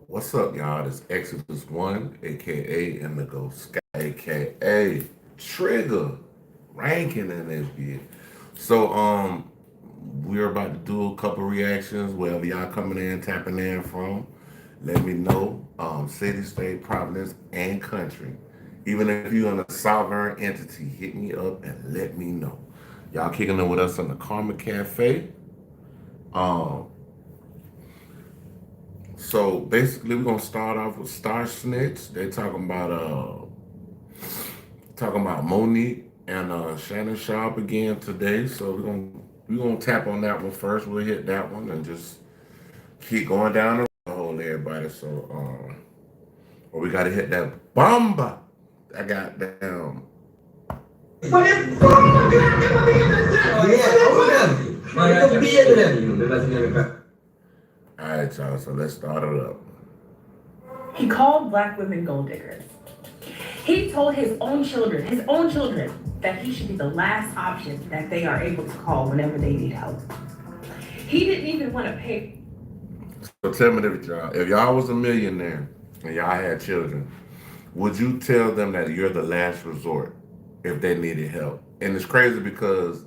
What's up, y'all? It's Exodus 1, aka Indigo aka Trigger ranking in this bit. So we're about to do a couple reactions wherever y'all coming in, tapping in from. Let me know. City, state, province, and country. Even if you're in a sovereign entity, hit me up and let me know. Y'all kicking in with us on the Karma Cafe. Um, So basically, we're gonna start off with Star Snitch. They talking about Monique and Shannon Sharp again today. So we're gonna tap on that one first. We'll hit that one and just keep going down the hole, everybody. Well, we gotta hit that bomba. I got down. All right, y'all. So let's start it up. He called black women gold diggers. He told his own children, that he should be the last option that they are able to call whenever they need help. He didn't even want to pay. So tell me this, y'all. If y'all was a millionaire and y'all had children, would you tell them that you're the last resort if they needed help? And it's crazy because,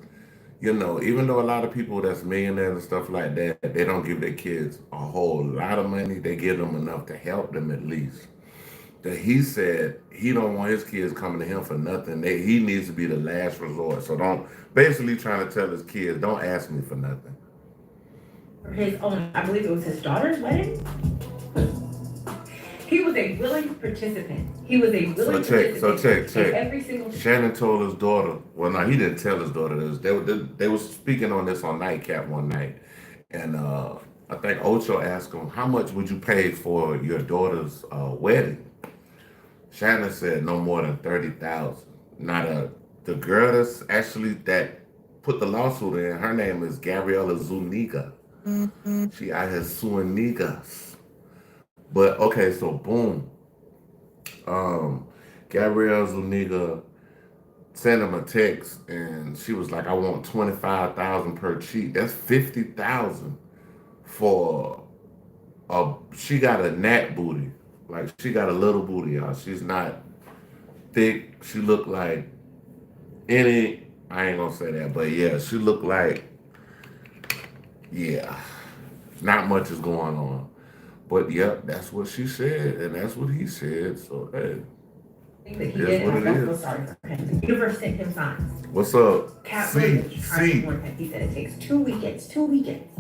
even though a lot of people that's millionaires and stuff like that, they don't give their kids a whole lot of money. They give them enough to help them at least. That he said he don't want his kids coming to him for nothing. He needs to be the last resort. So don't basically trying to tell his kids, don't ask me for nothing. For his own, I believe it was his daughter's wedding. He was a willing participant. He was a willing participant. Check. Every single. Shannon told his daughter. Well, no, he didn't tell his daughter this. They was speaking on this on Nightcap one night, and I think Ocho asked him, "How much would you pay for your daughter's wedding?" Shannon said no more than 30,000. Now the girl that's actually that put the lawsuit in, her name is Gabriella Zuniga. She out here suing niggas. But okay, so boom. Um, Gabrielle Zuniga sent him a text and she was like, I want 25,000 per cheat. That's 50,000 for she got a nat booty. Like she got a little booty, y'all. She's not thick. She looked like I ain't gonna say that, but yeah, she looked like, yeah, not much is going on. But yep, that's what she said, and that's what he said. So hey, Thing that he did, what and it I feel is. sorry for him. The universe sent him signs. What's up? Cat See, Williams tried to see. warn him. He said it takes 2 weekends. 2 weekends.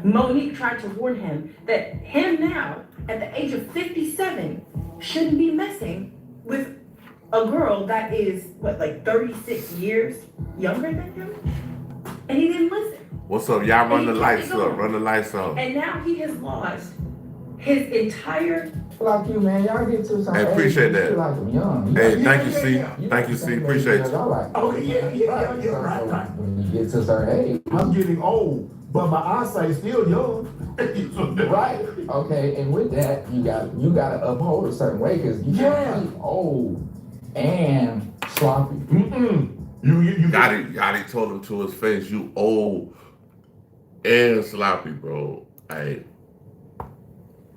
Monique tried to warn him that him now, at the age of 57, shouldn't be messing with a girl that is, what, like 36 years younger than him? And he didn't listen. What's up? Y'all run And the he kept lights it up. going. Run the lights up. And now he has lost his entire. Like you, man, y'all get to some Hey, appreciate age, you that. feel like I'm young. Hey, thank you, yeah, C. yeah. Thank you, C. Appreciate you. Okay, yeah, right. When you get to a certain age, I'm getting old, but my eyesight is still young. right? Okay, and with that, you gotta uphold a certain way because you can't be old and sloppy. You Gotti told him to his face, you old and sloppy, bro. Hey,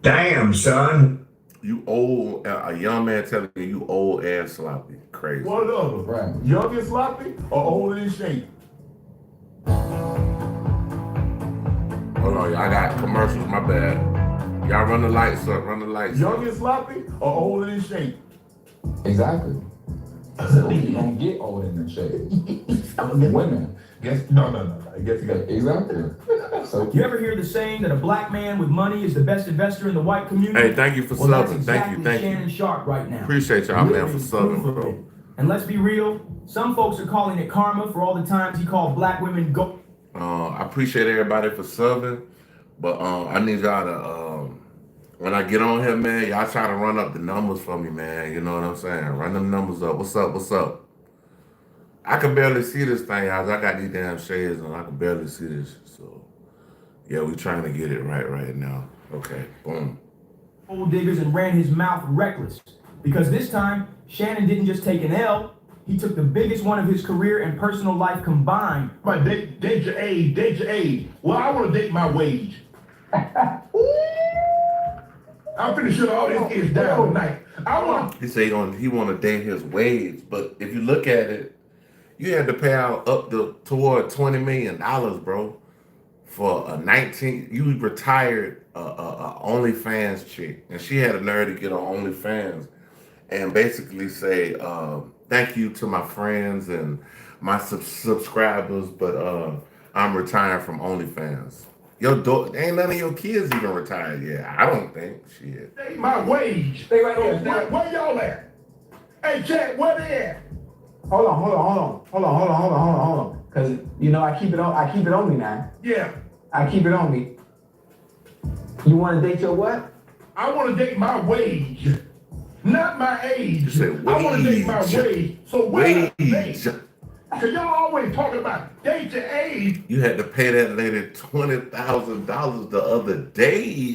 Damn, son. you old, a young man telling you old and sloppy. Crazy. One or the other. Right. Young and sloppy or old and in shape? Hold on, y'all. I got commercials, my bad. Y'all run the lights up, run the lights Young up. and sloppy or old and in shape? Exactly. So you don't get old in the shape. Women. No. I guess you got Exactly. So You ever hear the saying that a black man with money is the best investor in the white community? Hey, thank you for Well, that's subbing. exactly Thank Shannon you. Sharp right now. Appreciate y'all, man, Living for subbing, proof of bro. it. And let's be real, some folks are calling it karma for all the times he called black women gold. I appreciate everybody for subbing, but I need y'all to when I get on here, man, y'all try to run up the numbers for me, man. You know what I'm saying? Run them numbers up. What's up? What's up? I can barely see this thing, y'all. I got these damn shades on. I can barely see this. So yeah, we trying to get it right now. Okay, boom. Gold diggers and ran his mouth reckless. Because this time, Shannon didn't just take an L, he took the biggest one of his career and personal life combined. Right, date your age. Well, I want to date my wage. I'm finna shut all this ish down tonight. I want He said he want to date his wage, but if you look at it, you had to pay out up to toward $20 million, bro, for a 19. You retired a OnlyFans chick, and she had a nerve to get on OnlyFans and basically say, "Thank you to my friends and my subscribers, but I'm retiring from OnlyFans." Your daughter, ain't none of your kids even retired yet. I don't think. Shit. to take my wage. Stay right there. Where y'all at? Hey, Chad, where they at? Hold on. Cause you know I keep it on me now. Yeah, I keep it on me. You want to date your what? I want to date my wage, not my age. You said I want to date my wage. wage. So where Wage. Cause y'all always talking about date your age. You had to pay that lady $20,000 the other day.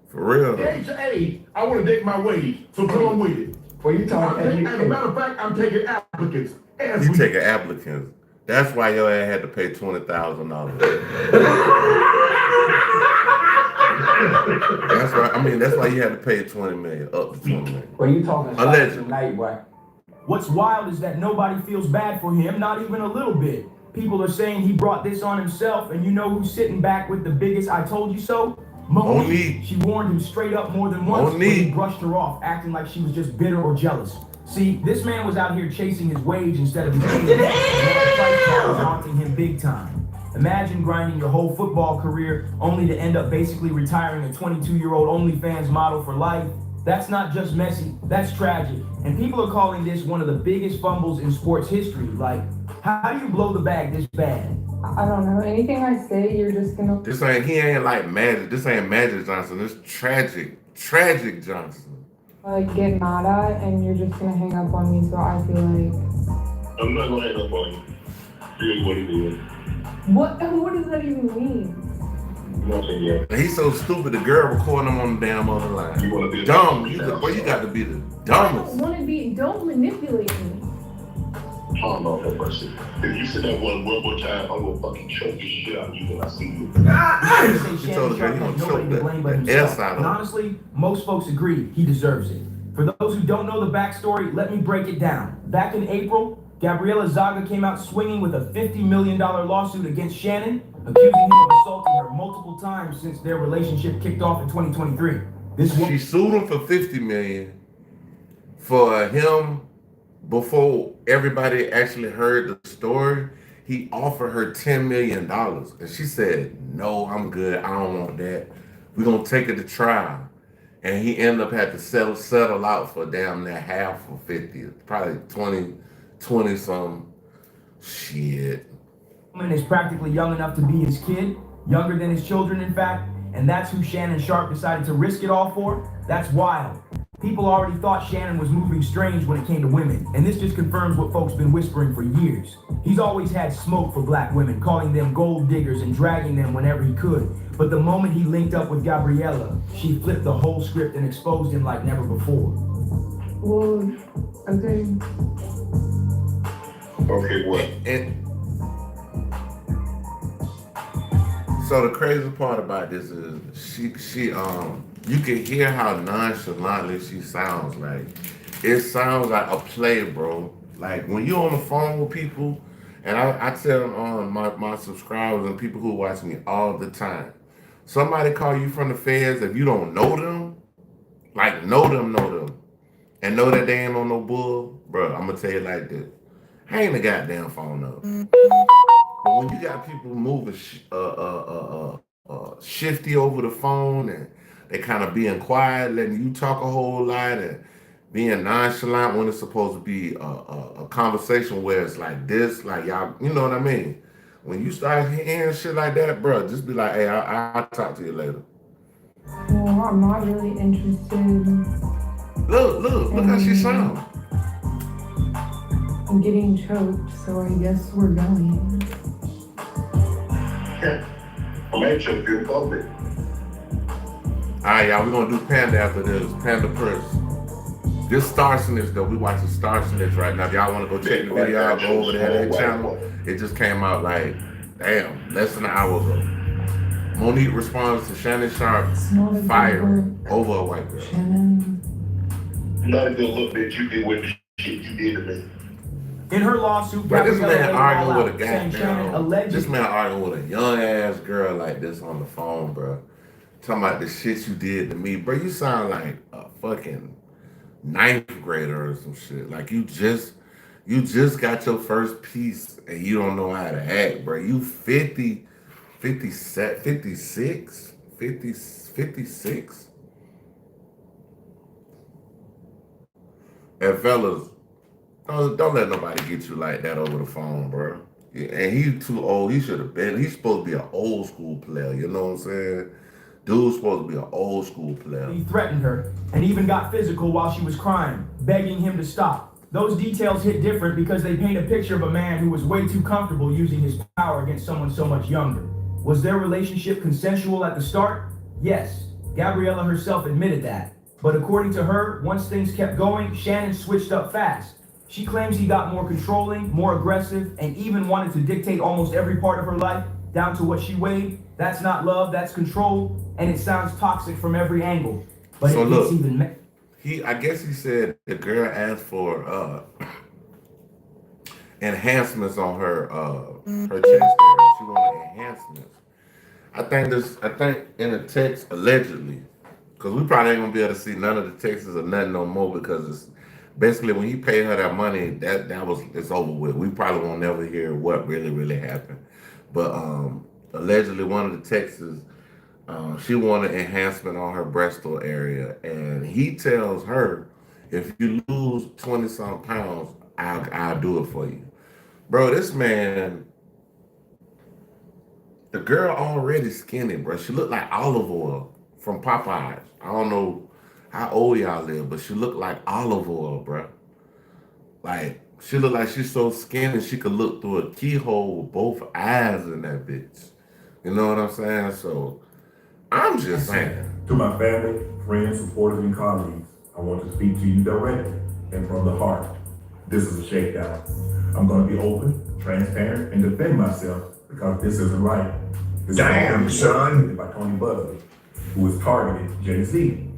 For real. Date your age. I want to date my wage. So come on with it. Well, you talking? As a matter of fact, I'm taking applicants. You taking applicants. That's why your ass had to pay $20,000. That's right. I mean, that's why you had to pay $20 million, up to $20 million. Well, you talking Allegedly. tonight, boy? What's wild is that nobody feels bad for him, not even a little bit. People are saying he brought this on himself, and you know who's sitting back with the biggest "I told you so"? Monique. She warned him straight up more than once, but he brushed her off, acting like she was just bitter or jealous. See, this man was out here chasing his wage instead of his age, and that price tag was haunting him big time. Imagine grinding your whole football career only to end up basically retiring a 22-year-old OnlyFans model for life. That's not just messy, that's tragic. And people are calling this one of the biggest fumbles in sports history. Like, how do you blow the bag this bad? I don't know. Anything I say, you're just gonna. He ain't like Magic. This ain't Magic Johnson. This tragic Johnson. Like get mad at, and you're just gonna hang up on me. So I feel like. I'm not gonna hang up on you. Here's what it is. What does that even mean? Nothing yet. And he's so stupid. The girl recording him on the damn other line. You wanna be Dumb. You got to be the I dumbest. don't want to be. Don't manipulate me. Hold on for mercy. If you sit there one more time, I'm gonna fucking choke the shit out of you when I see you. He told the girl he gonna choke the S out of And him. honestly, most folks agree he deserves it. For those who don't know the backstory, let me break it down. Back in April, Gabriela Zaga came out swinging with a $50 million lawsuit against Shannon, accusing him of assaulting her multiple times since their relationship kicked off in 2023. She sued him for $50 million for him. Before everybody actually heard the story, he offered her $10 million. And she said, "No, I'm good. I don't want that. We're going to take it to trial." And he ended up having to settle out for damn near half of 50, probably 20 some shit. Woman is practically young enough to be his kid, younger than his children, in fact, and that's who Shannon Sharp decided to risk it all for. That's wild. People already thought Shannon was moving strange when it came to women, and this just confirms what folks been whispering for years. He's always had smoke for black women, calling them gold diggers and dragging them whenever he could. But the moment he linked up with Gabriela, she flipped the whole script and exposed him like never before. Well, okay. Okay, what? So the crazy part about this is she you can hear how nonchalantly she sounds. Like it sounds like a play, bro. Like when you're on the phone with people, and I tell my subscribers and people who watch me all the time, somebody call you from the feds, if you don't know them, like know them, and know that they ain't on no bull, bro, I'm gonna tell you like this. Hang the goddamn phone up. But when you got people moving shifty over the phone and they kind of being quiet, letting you talk a whole lot and being nonchalant when it's supposed to be a conversation where it's like this, like y'all, you know what I mean? When you start hearing shit like that, bro, just be like, hey, I'll talk to you later. Well, I'm not really interested Look how she sounds. in getting choked, so I guess we're going. I'm gonna choke you in public. All right, y'all, we're gonna do Panda after this. Panda first. This Star Snitch though, we watching Star Snitch right now. If y'all wanna go check the video out, go over there to that channel. It just came out like, damn, less than an hour ago. Monique responds to Shannon Sharp fire over a white girl. Not a good look that you did with the shit you did to me. In her lawsuit, But this Gabriella man laid it all arguing with a out, saying Shannon goddamn. allegedly. This man arguing with a young ass girl like this on the phone, bro. Talking about the shit you did to me, bro. You sound like a fucking ninth grader or some shit. Like you just got your first piece and you don't know how to act, bro. You 50, 56? And fellas, don't let nobody get you like that over the phone, bro. Yeah, and he's too old. He's supposed to be an old school player. You know what I'm saying? Dude's supposed to be an old school player. He threatened her and even got physical while she was crying, begging him to stop. Those details hit different because they paint a picture of a man who was way too comfortable using his power against someone so much younger. Was their relationship consensual at the start? Yes. Gabriella herself admitted that. But according to her, once things kept going, Shannon switched up fast. She claims he got more controlling, more aggressive, and even wanted to dictate almost every part of her life, down to what she weighed. That's not love, that's control, and it sounds toxic from every angle. But So it look, gets even I guess he said the girl asked for enhancements on her chest area. She wanted enhancements. I think in the text allegedly, because we probably ain't gonna be able to see none of the texts or nothing no more because it's basically when he paid her that money, it's over with. We probably won't never hear what really happened. But allegedly one of the texts she wanted enhancement on her breastal area, and he tells her, if you lose 20-some pounds, I'll do it for you. Bro, this man, the girl already skinny, bro. She looked like olive oil from Popeyes. I don't know how old y'all live, but she looked like olive oil, bro. Like, she looked like she's so skinny she could look through a keyhole with both eyes in that bitch. You know what I'm saying? So, I'm just saying. To my family, friends, supporters, and colleagues, I want to speak to you directly and from the heart. This is a shakedown. I'm going to be open, transparent, and defend myself because this isn't right. This Damn, is son. by Tony Busby, who has targeted Jay-Z.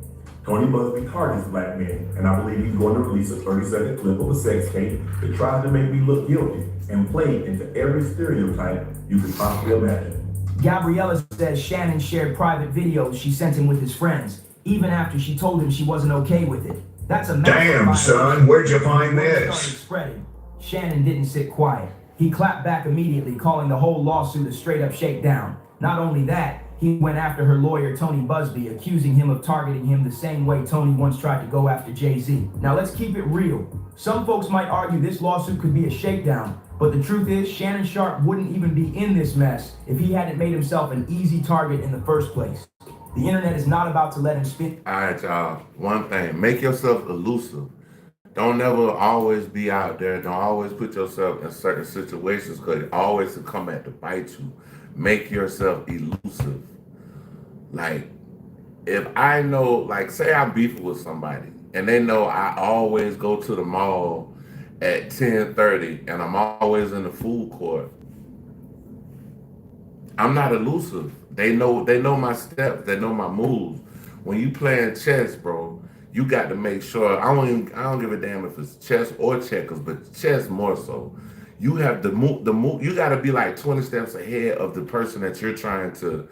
Tony Busby targets black men, and I believe he's going to release a 30-second clip of a sex tape that tries to make me look guilty and play into every stereotype you could possibly imagine. Gabriella says Shannon shared private videos she sent him with his friends, even after she told him she wasn't okay with it. That's a massive Damn, violation. son, where'd you find Word this? started spreading. Shannon didn't sit quiet. He clapped back immediately, calling the whole lawsuit a straight-up shakedown. Not only that, he went after her lawyer, Tony Busby, accusing him of targeting him the same way Tony once tried to go after Jay-Z. Now let's keep it real. Some folks might argue this lawsuit could be a shakedown, but the truth is, Shannon Sharp wouldn't even be in this mess if he hadn't made himself an easy target in the first place. The internet is not about to let him spit. All right, y'all. One thing, make yourself elusive. Don't never always be out there. Don't always put yourself in certain situations because it always will come back to bite you. Make yourself elusive. Like, if I know, like, say I'm beefing with somebody and they know I always go to the mall at 10:30 and I'm always in the food court, I'm not elusive. They know my steps. They know my moves. When you playing chess, bro, you got to make sure. I don't give a damn if it's chess or checkers, but chess more so. You have the move. You got to be like 20 steps ahead of the person that you're trying to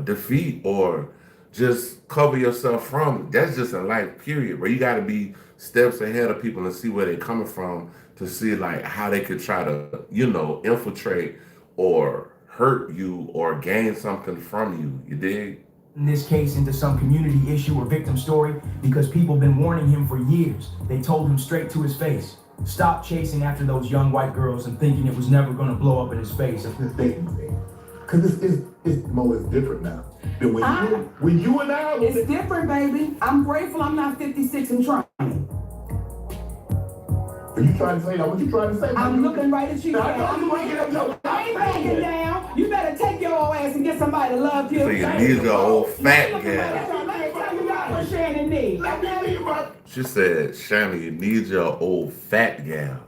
defeat or just cover yourself from. That's just in life, period. Where you got to be steps ahead of people and see where they're coming from to see like how they could try to, infiltrate or hurt you or gain something from you. You dig? In this case into some community issue or victim story because people have been warning him for years. They told him straight to his face, stop chasing after those young white girls and thinking it was never going to blow up in his face. Because it's more, it's different now. Than when you and I was. It's different, baby. I'm grateful I'm not 56 and trying. Are you trying to say that? What you trying to say? I'm looking right at you. I ain't backing down. You better take your old ass and get somebody to love you. So you need your old fat gal. Let me tell you what Shannon needs. She said, Shannon, you need your old fat gal.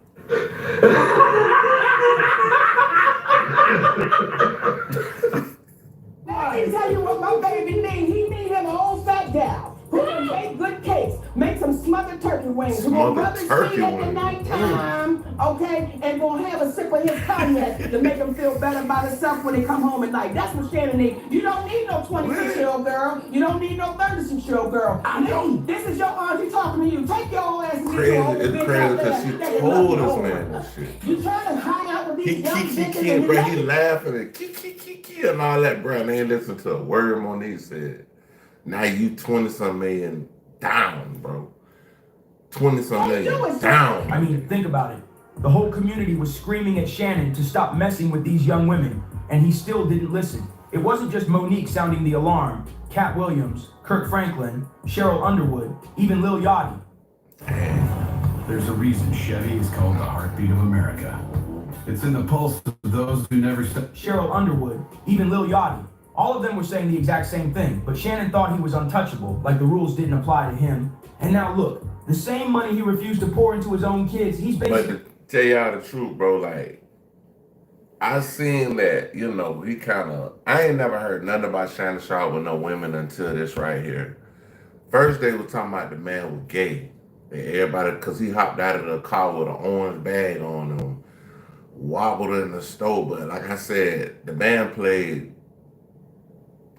Let me tell you what my baby needs. He needs him an old fat gal who can bake good cakes, make some smothered turkey wings, who gonna rub his feet at the nighttime, okay, and gonna have a sip of his cognac to make him feel better about himself when they come home at night. That's what Shannon needs. You don't need no 26-year-old girl. You don't need no 36-year-old girl. I know. This is your auntie talking to you. Take your old ass and get your old It's bitch crazy out because there. she That told love us, you man, over. that shit. You trying to hang out with these young bitches He, and bro, you he laughing and kiki and all that, bro. And they ain't listen to a word Monique said. Now you 20-some million down, bro. 20-some million down. I mean, think about it. The whole community was screaming at Shannon to stop messing with these young women, and he still didn't listen. It wasn't just Monique sounding the alarm. Cat Williams, Kirk Franklin, Cheryl Underwood, even Lil Yachty. There's a reason Chevy is called the heartbeat of America. It's in the pulse of those who never stop. Cheryl Underwood, even Lil Yachty. All of them were saying the exact same thing, but Shannon thought he was untouchable, like the rules didn't apply to him. And now look, the same money he refused to pour into his own kids, he's basically... But to tell y'all the truth, bro, like, I seen that, you know, he kind of... I ain't never heard nothing about Shannon Sharp with no women until this right here. First, they were talking about the man was gay. And everybody, because he hopped out of the car with an orange bag on him, wobbled in the store. But like I said, the man played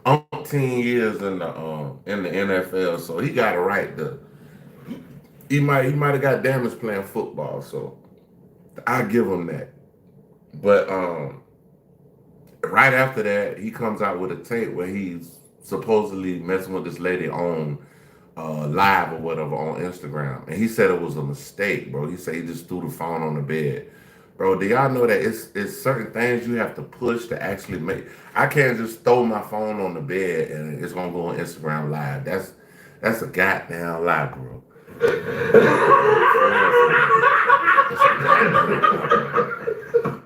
18 years in the NFL, so he got a right to. He might have got damaged playing football, so I give him that. But right after that, he comes out with a tape where he's supposedly messing with this lady on live or whatever on Instagram, and he said it was a mistake, bro. He said he just threw the phone on the bed. Bro, do y'all know that it's certain things you have to push to actually make? I can't just throw my phone on the bed and it's gonna go on Instagram Live. That's a goddamn lie, bro.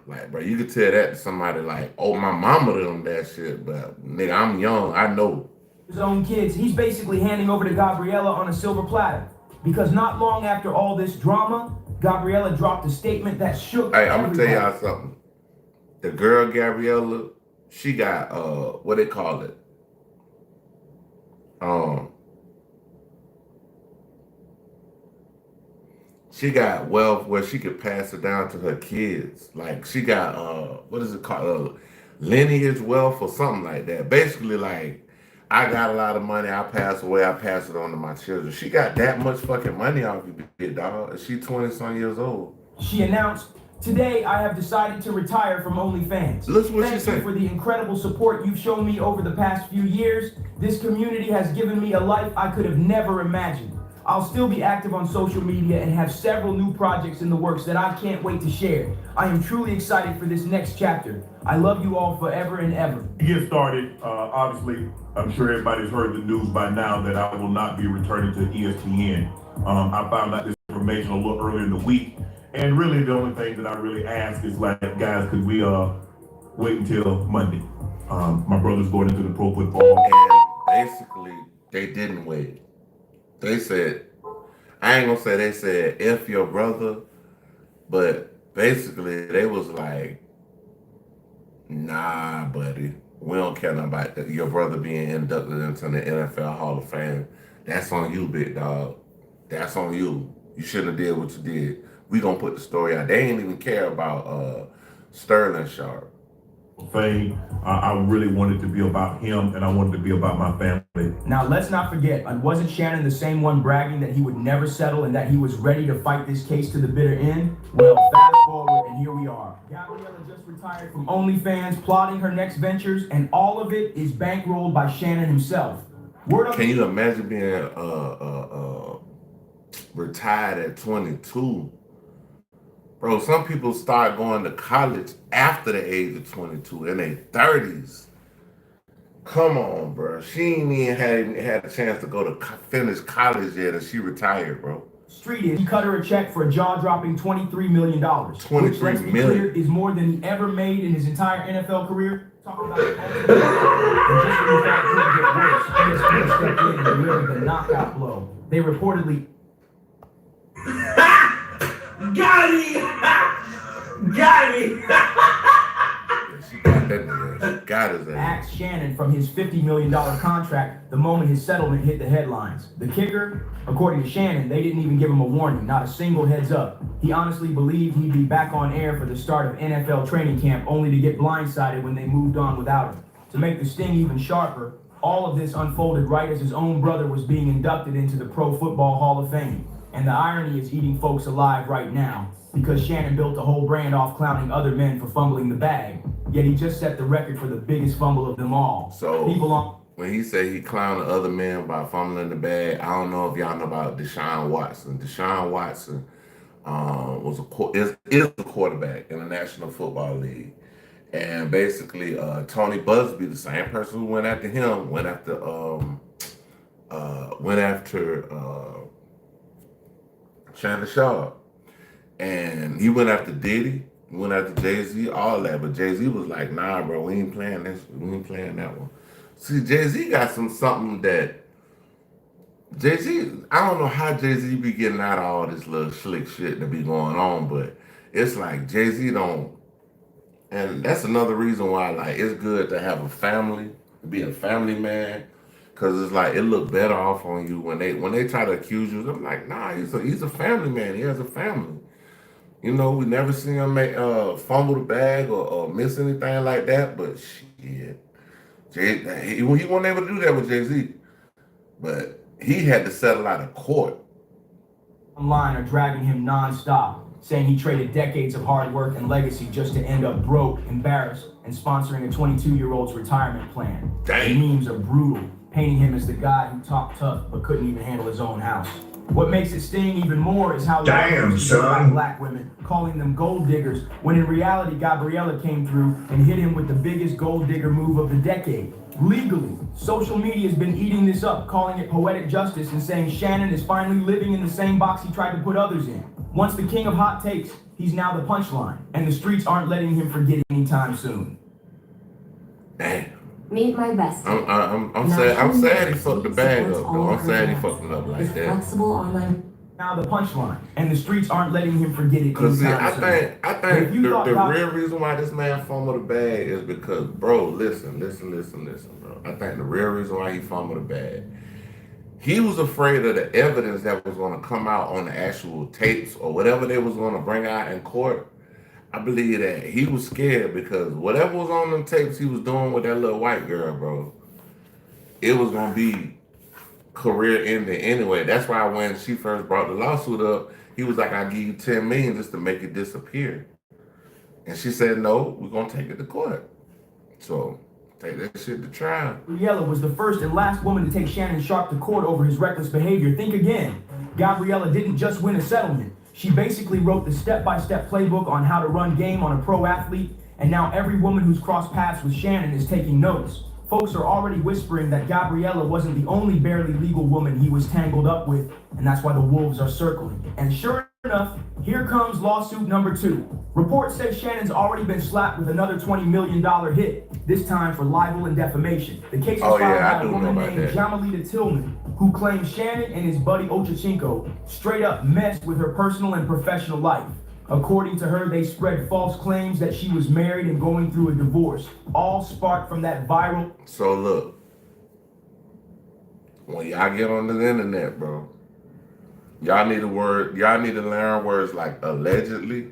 Like, bro, you could tell that to somebody like, oh, my mama done that shit, but nigga, I'm young, I know. His own kids, he's basically handing over to Gabriella on a silver platter. Because not long after all this drama, Gabriella dropped a statement that shook Hey, I'm gonna tell everybody. y'all something. The girl Gabriella, she got what they call it? She got wealth where she could pass it down to her kids. Like she got what is it called? Lineage wealth or something like that. Basically, like I got a lot of money, I pass away, I pass it on to my children. She got that much fucking money off you, big dog. And she 20-some years old. She announced, "Today I have decided to retire from OnlyFans. Listen what she Thank you said. for the incredible support you've shown me over the past few years. This community has given me a life I could have never imagined. I'll still be active on social media and have several new projects in the works that I can't wait to share. I am truly excited for this next chapter. I love you all forever and ever." To get started, obviously, I'm sure everybody's heard the news by now that I will not be returning to ESPN. I found out this information a little earlier in the week, and really the only thing that I really ask is like, guys, could we wait until Monday? My brother's going into the pro football. And basically, they didn't wait. They said, I ain't gonna say they said F your brother, but basically they was like, nah, buddy, we don't care nothing about your brother being inducted into the NFL Hall of Fame. That's on you, big dog. That's on you. You shouldn't have did what you did. We gonna put the story out. They ain't even care about Sterling Sharp. Fame. I really wanted to be about him, and I wanted to be about my family. Now let's not forget, wasn't Shannon the same one bragging that he would never settle and that he was ready to fight this case to the bitter end? Well, fast forward and here we are. Gabriella just retired from OnlyFans, plotting her next ventures, and all of it is bankrolled by Shannon himself. Can you imagine being retired at 22? Bro, some people start going to college after the age of 22 in their 30s. Come on, bro. She ain't even had a chance to go to finish college yet, and she retired, bro. Street is, he cut her a check for a jaw-dropping $23 million. Which, let's be clear, is more than he ever made in his entire NFL career. Talk about it. And just when you thought it couldn't get worse, ESPN stepped in and delivered the knockout blow. They reportedly... Got me! Got me! She got that nigga. got his ass. Axed Shannon from his $50 million contract the moment his settlement hit the headlines. The kicker, according to Shannon, they didn't even give him a warning, not a single heads up. He honestly believed he'd be back on air for the start of NFL training camp, only to get blindsided when they moved on without him. To make the sting even sharper, all of this unfolded right as his own brother was being inducted into the Pro Football Hall of Fame. And the irony is eating folks alive right now, because Shannon built a whole brand off clowning other men for fumbling the bag. Yet he just set the record for the biggest fumble of them all. So when he said he clowned other men by fumbling the bag, I don't know if y'all know about Deshaun Watson. Deshaun Watson is a quarterback in the National Football League. And basically, Tony Busby, the same person who went after him, went after Shannon Sharp. And he went after Diddy, went after Jay-Z, all that. But Jay-Z was like, nah, bro, we ain't playing this. We ain't playing that one. See, Jay-Z got something that Jay-Z, I don't know how Jay-Z be getting out of all this little slick shit that be going on, but it's like Jay-Z don't. And that's another reason why, like, it's good to have a family, to be a family man, because it's like it look better off on you when they try to accuse you. I'm like, nah, he's a family man. He has a family. You know, we never seen him fumble the bag or miss anything like that. But shit, he wasn't able to do that with Jay-Z. But he had to settle out of court. Online are dragging him nonstop, saying he traded decades of hard work and legacy just to end up broke, embarrassed, and sponsoring a 22-year-old's retirement plan. The memes are brutal, painting him as the guy who talked tough but couldn't even handle his own house. What makes it sting even more is how black women, calling them gold diggers, when in reality Gabriella came through and hit him with the biggest gold digger move of the decade. Legally, social media has been eating this up, calling it poetic justice and saying Shannon is finally living in the same box he tried to put others in. Once the king of hot takes, he's now the punchline, and the streets aren't letting him forget anytime soon. Damn. Meet my bestie. I'm sad he fucked the bag up, though. I'm sad he fucked it up like that. Flexible online. Now the punchline, and the streets aren't letting him forget it. Cause see, I think the real reason why this man fumbled the bag is because, bro, listen, bro. I think the real reason why he fumbled the bag, he was afraid of the evidence that was going to come out on the actual tapes or whatever they was going to bring out in court. I believe that he was scared because whatever was on them tapes he was doing with that little white girl, bro, it was going to be career ending anyway. That's why when she first brought the lawsuit up, he was like, I'll give you $10 million just to make it disappear. And she said, no, we're going to take it to court. So take that shit to trial. Gabriella was the first and last woman to take Shannon Sharp to court over his reckless behavior. Think again. Gabriella didn't just win a settlement. She basically wrote the step-by-step playbook on how to run game on a pro athlete, and now every woman who's crossed paths with Shannon is taking notice. Folks are already whispering that Gabriella wasn't the only barely legal woman he was tangled up with, and that's why the wolves are circling. And sure enough, here comes lawsuit number 2. Reports say Shannon's already been slapped with another $20 million hit, this time for libel and defamation. The case was filed by a woman named Jamalita Tillman, who claims Shannon and his buddy Ochachinko straight up messed with her personal and professional life. According to her, they spread false claims that she was married and going through a divorce, all sparked from that viral. So look, when y'all get on the internet, bro, y'all need to learn words like allegedly,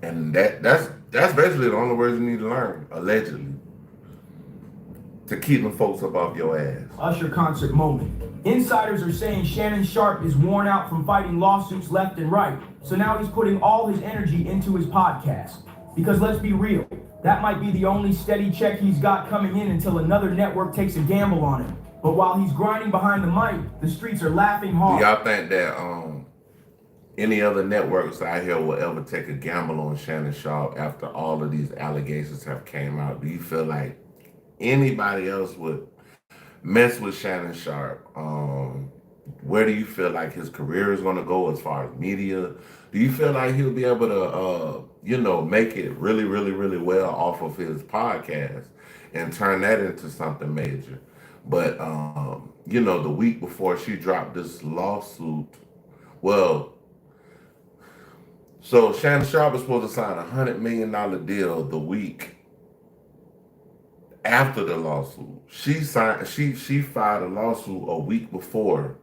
and that's basically the only words you need to learn, allegedly, to keep them folks up off your ass. Usher concert moment. Insiders are saying Shannon Sharp is worn out from fighting lawsuits left and right, so now he's putting all his energy into his podcast. Because let's be real, that might be the only steady check he's got coming in until another network takes a gamble on him. But while he's grinding behind the mic, the streets are laughing hard. Do y'all think that any other networks out here will ever take a gamble on Shannon Sharp after all of these allegations have came out? Do you feel like anybody else would mess with Shannon Sharp? Where do you feel like his career is going to go as far as media? Do you feel like he'll be able to, make it really, really, really well off of his podcast and turn that into something major? But, the week before she dropped this lawsuit, well, So Shannon Sharp was supposed to sign $100 million deal the week after the lawsuit. She filed a lawsuit a week before.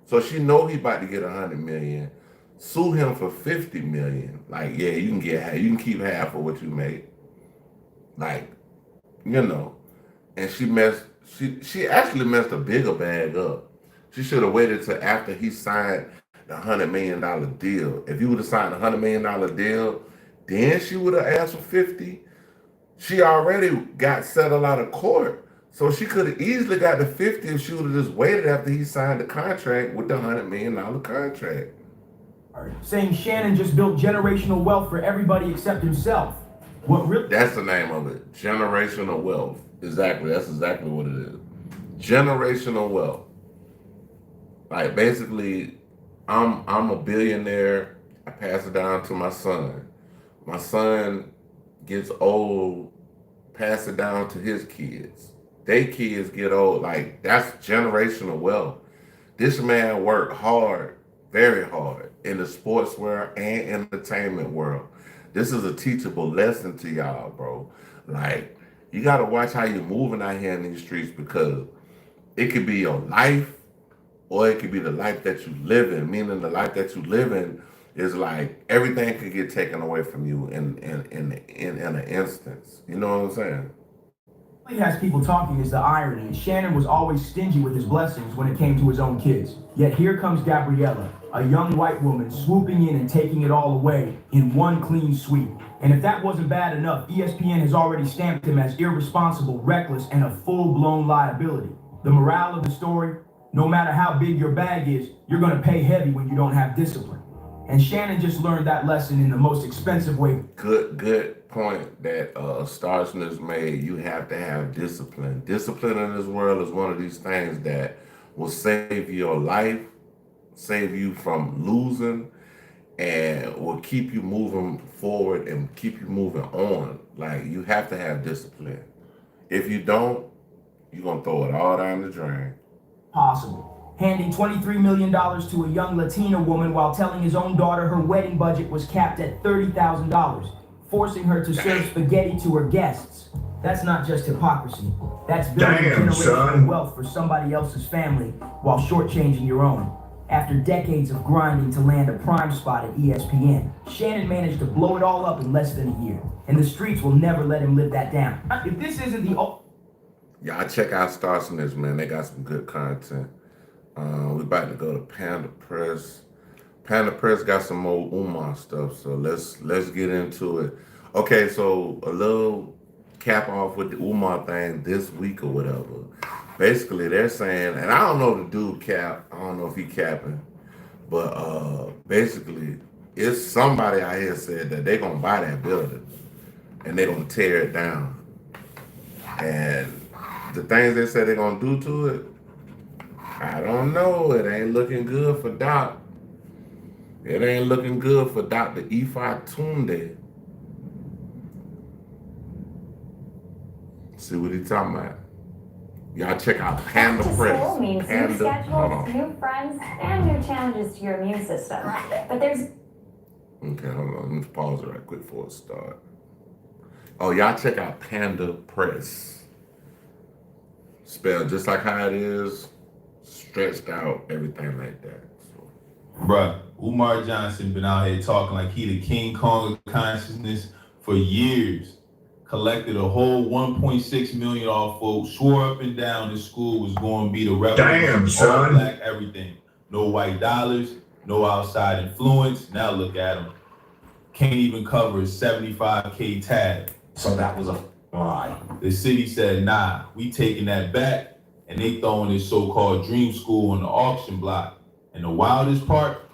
So she know he about to get $100 million. Sue him for $50 million. Like, yeah, you can get half, you can keep half of what you make. Like, you know. And she actually messed a bigger bag up. She should have waited till after he signed the $100 million deal. If you would have signed a $100 million deal, then she would have asked for 50. She already got settled out of court. So she could have easily got the 50 if she would have just waited after he signed the contract with the $100 million contract. Saying Shannon just built generational wealth for everybody except himself. What really? That's the name of it. Generational wealth. Exactly. That's exactly what it is. Generational wealth. Like basically, I'm a billionaire. I pass it down to my son. My son gets old, pass it down to his kids. They kids get old. Like that's generational wealth. This man worked hard, very hard, in the sports world and entertainment world. This is a teachable lesson to y'all, bro. Like, you gotta watch how you're moving out here in these streets because it could be your life or it could be the life that you live in. Meaning the life that you live in is like everything could get taken away from you in an instance. You know what I'm saying? He has people talking is the irony. Shannon was always stingy with his blessings when it came to his own kids. Yet here comes Gabriella, a young white woman swooping in and taking it all away in one clean sweep. And if that wasn't bad enough, ESPN has already stamped him as irresponsible, reckless, and a full-blown liability. The morale of the story, no matter how big your bag is, you're gonna pay heavy when you don't have discipline. And Shannon just learned that lesson in the most expensive way. Good point that Starsness made. You have to have discipline. Discipline in this world is one of these things that will save your life, save you from losing, and will keep you moving forward and keep you moving on. Like, you have to have discipline. If you don't, you're going to throw it all down the drain. Possible. Handing $23 million to a young Latina woman while telling his own daughter her wedding budget was capped at $30,000, forcing her to serve spaghetti to her guests. That's not just hypocrisy. That's building generational wealth for somebody else's family while shortchanging your own. After decades of grinding to land a prime spot at ESPN, Shannon managed to blow it all up in less than a year, and the streets will never let him live that down. If this isn't the... Y'all check out Starsness, man. They got some good content. We about to go to Panda Press. Panda Press got some more Umar stuff, so let's get into it. Okay, so a little cap off with the Umar thing this week or whatever. Basically, they're saying, and I don't know if the dude cap, I don't know if he capping, but basically, it's somebody out here said that they're gonna buy that building and they're gonna tear it down. And the things they said they're gonna do to it, I don't know. It ain't looking good for Doc. It ain't looking good for Dr. Ifa Tunde. See what he talking about. Y'all check out Panda Press. School means new Hold schedules, on. new friends, and new challenges to your immune system. But there's... Okay, hold on. Let me pause it right quick before it start. Oh, y'all check out Panda Press. Spelled just like how it is. Stretched out, everything like that. So. Bruh, Umar Johnson been out here talking like he the King Kong of consciousness for years. Collected a whole $1.6 million off folks, swore up and down the school was going to be the revolution. Damn, son. All black everything. No white dollars, no outside influence. Now look at him. Can't even cover his $75K tab. So that was a lie. The city said, nah, we taking that back. And they throwing this so-called dream school on the auction block. And the wildest part,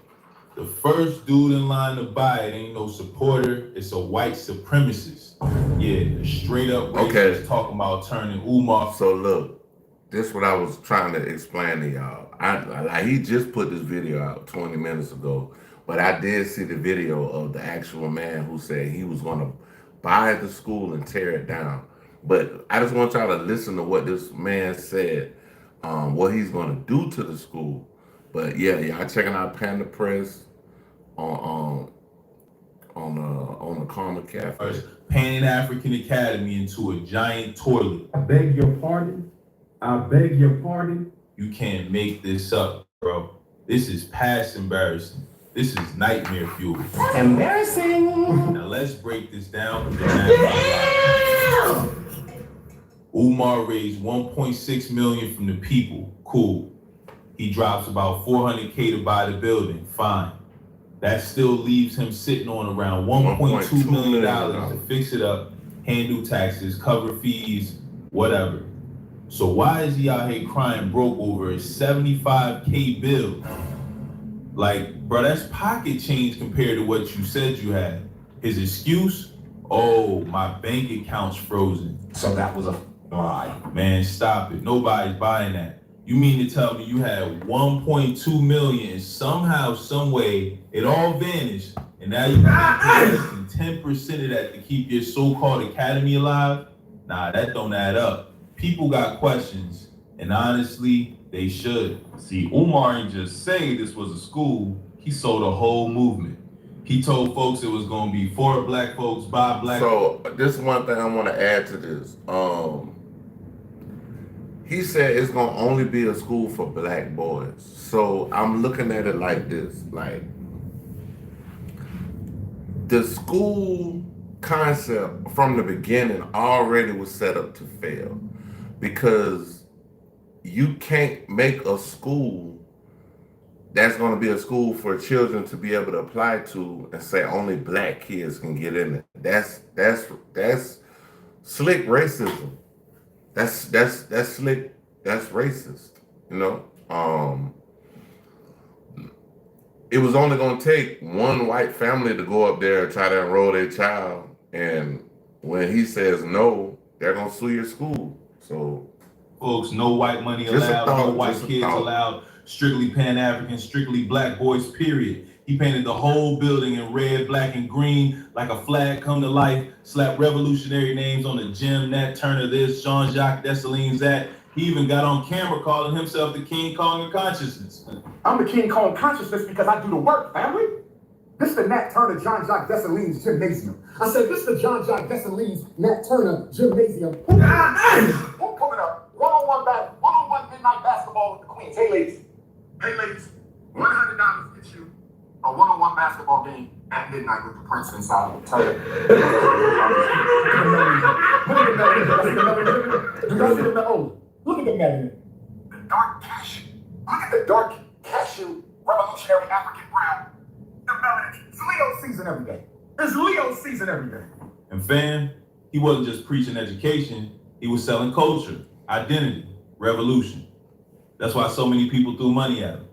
the first dude in line to buy it ain't no supporter, it's a white supremacist. Yeah, straight up racist talking about turning Umar. So look, this is what I was trying to explain to y'all. Like he just put this video out 20 minutes ago, but I did see the video of the actual man who said he was gonna buy the school and tear it down. But I just want y'all to listen to what this man said, what he's gonna do to the school. But yeah, y'all checking out Panda Press on on the Karma Cafe. Pan-African Academy into a giant toilet. I beg your pardon. I beg your pardon. You can't make this up, bro. This is past embarrassing. This is nightmare fuel. Embarrassing. Now let's break this down. Umar raised 1.6 million from the people. Cool. He drops about 400K to buy the building. Fine. That still leaves him sitting on around $1.2 million to fix it up, handle taxes, cover fees, whatever. So why is he out here crying broke over a 75K bill? Like, bro, that's pocket change compared to what you said you had. His excuse? Oh, my bank account's frozen. So that was a lie. Man, stop it. Nobody's buying that. You mean to tell me you had 1.2 million somehow, some way, it all vanished, and now you got less than 10% of that to keep your so-called academy alive? Nah, that don't add up. People got questions, and honestly, they should. See, Umar didn't just say this was a school, he sold a whole movement. He told folks it was gonna be for black folks, by black folks. So this is one thing I want to add to this. He said it's gonna only be a school for black boys. So I'm looking at it like this, like the school concept from the beginning already was set up to fail, because you can't make a school that's gonna be a school for children to be able to apply to and say only black kids can get in it. That's slick racism. That's slick. That's racist. You know. It was only gonna take one white family to go up there and try to enroll their child, and when he says no, they're gonna sue your school. So, folks, no white money allowed, no white kids allowed. Strictly Pan-African, strictly black boys. Period. He painted the whole building in red, black, and green like a flag come to life, slapped revolutionary names on the gym, Nat Turner this, Jean-Jacques Dessalines that. He even got on camera calling himself the King Kong of consciousness. I'm the King Kong consciousness because I do the work, family. This is the Nat Turner Jean-Jacques Dessalines Gymnasium. I said, this is the Jean-Jacques Dessalines Nat Turner Gymnasium. Who coming up? One-on-one midnight basketball with the Queens. Hey, ladies, $100 gets you a one-on-one basketball game at midnight with the Prince inside of the Turner. Look at the melanin. The dark cashew. Look at the dark cashew, revolutionary African brown. The melanin. It's Leo season every day. It's Leo season every day. And fam, he wasn't just preaching education, he was selling culture, identity, revolution. That's why so many people threw money at him.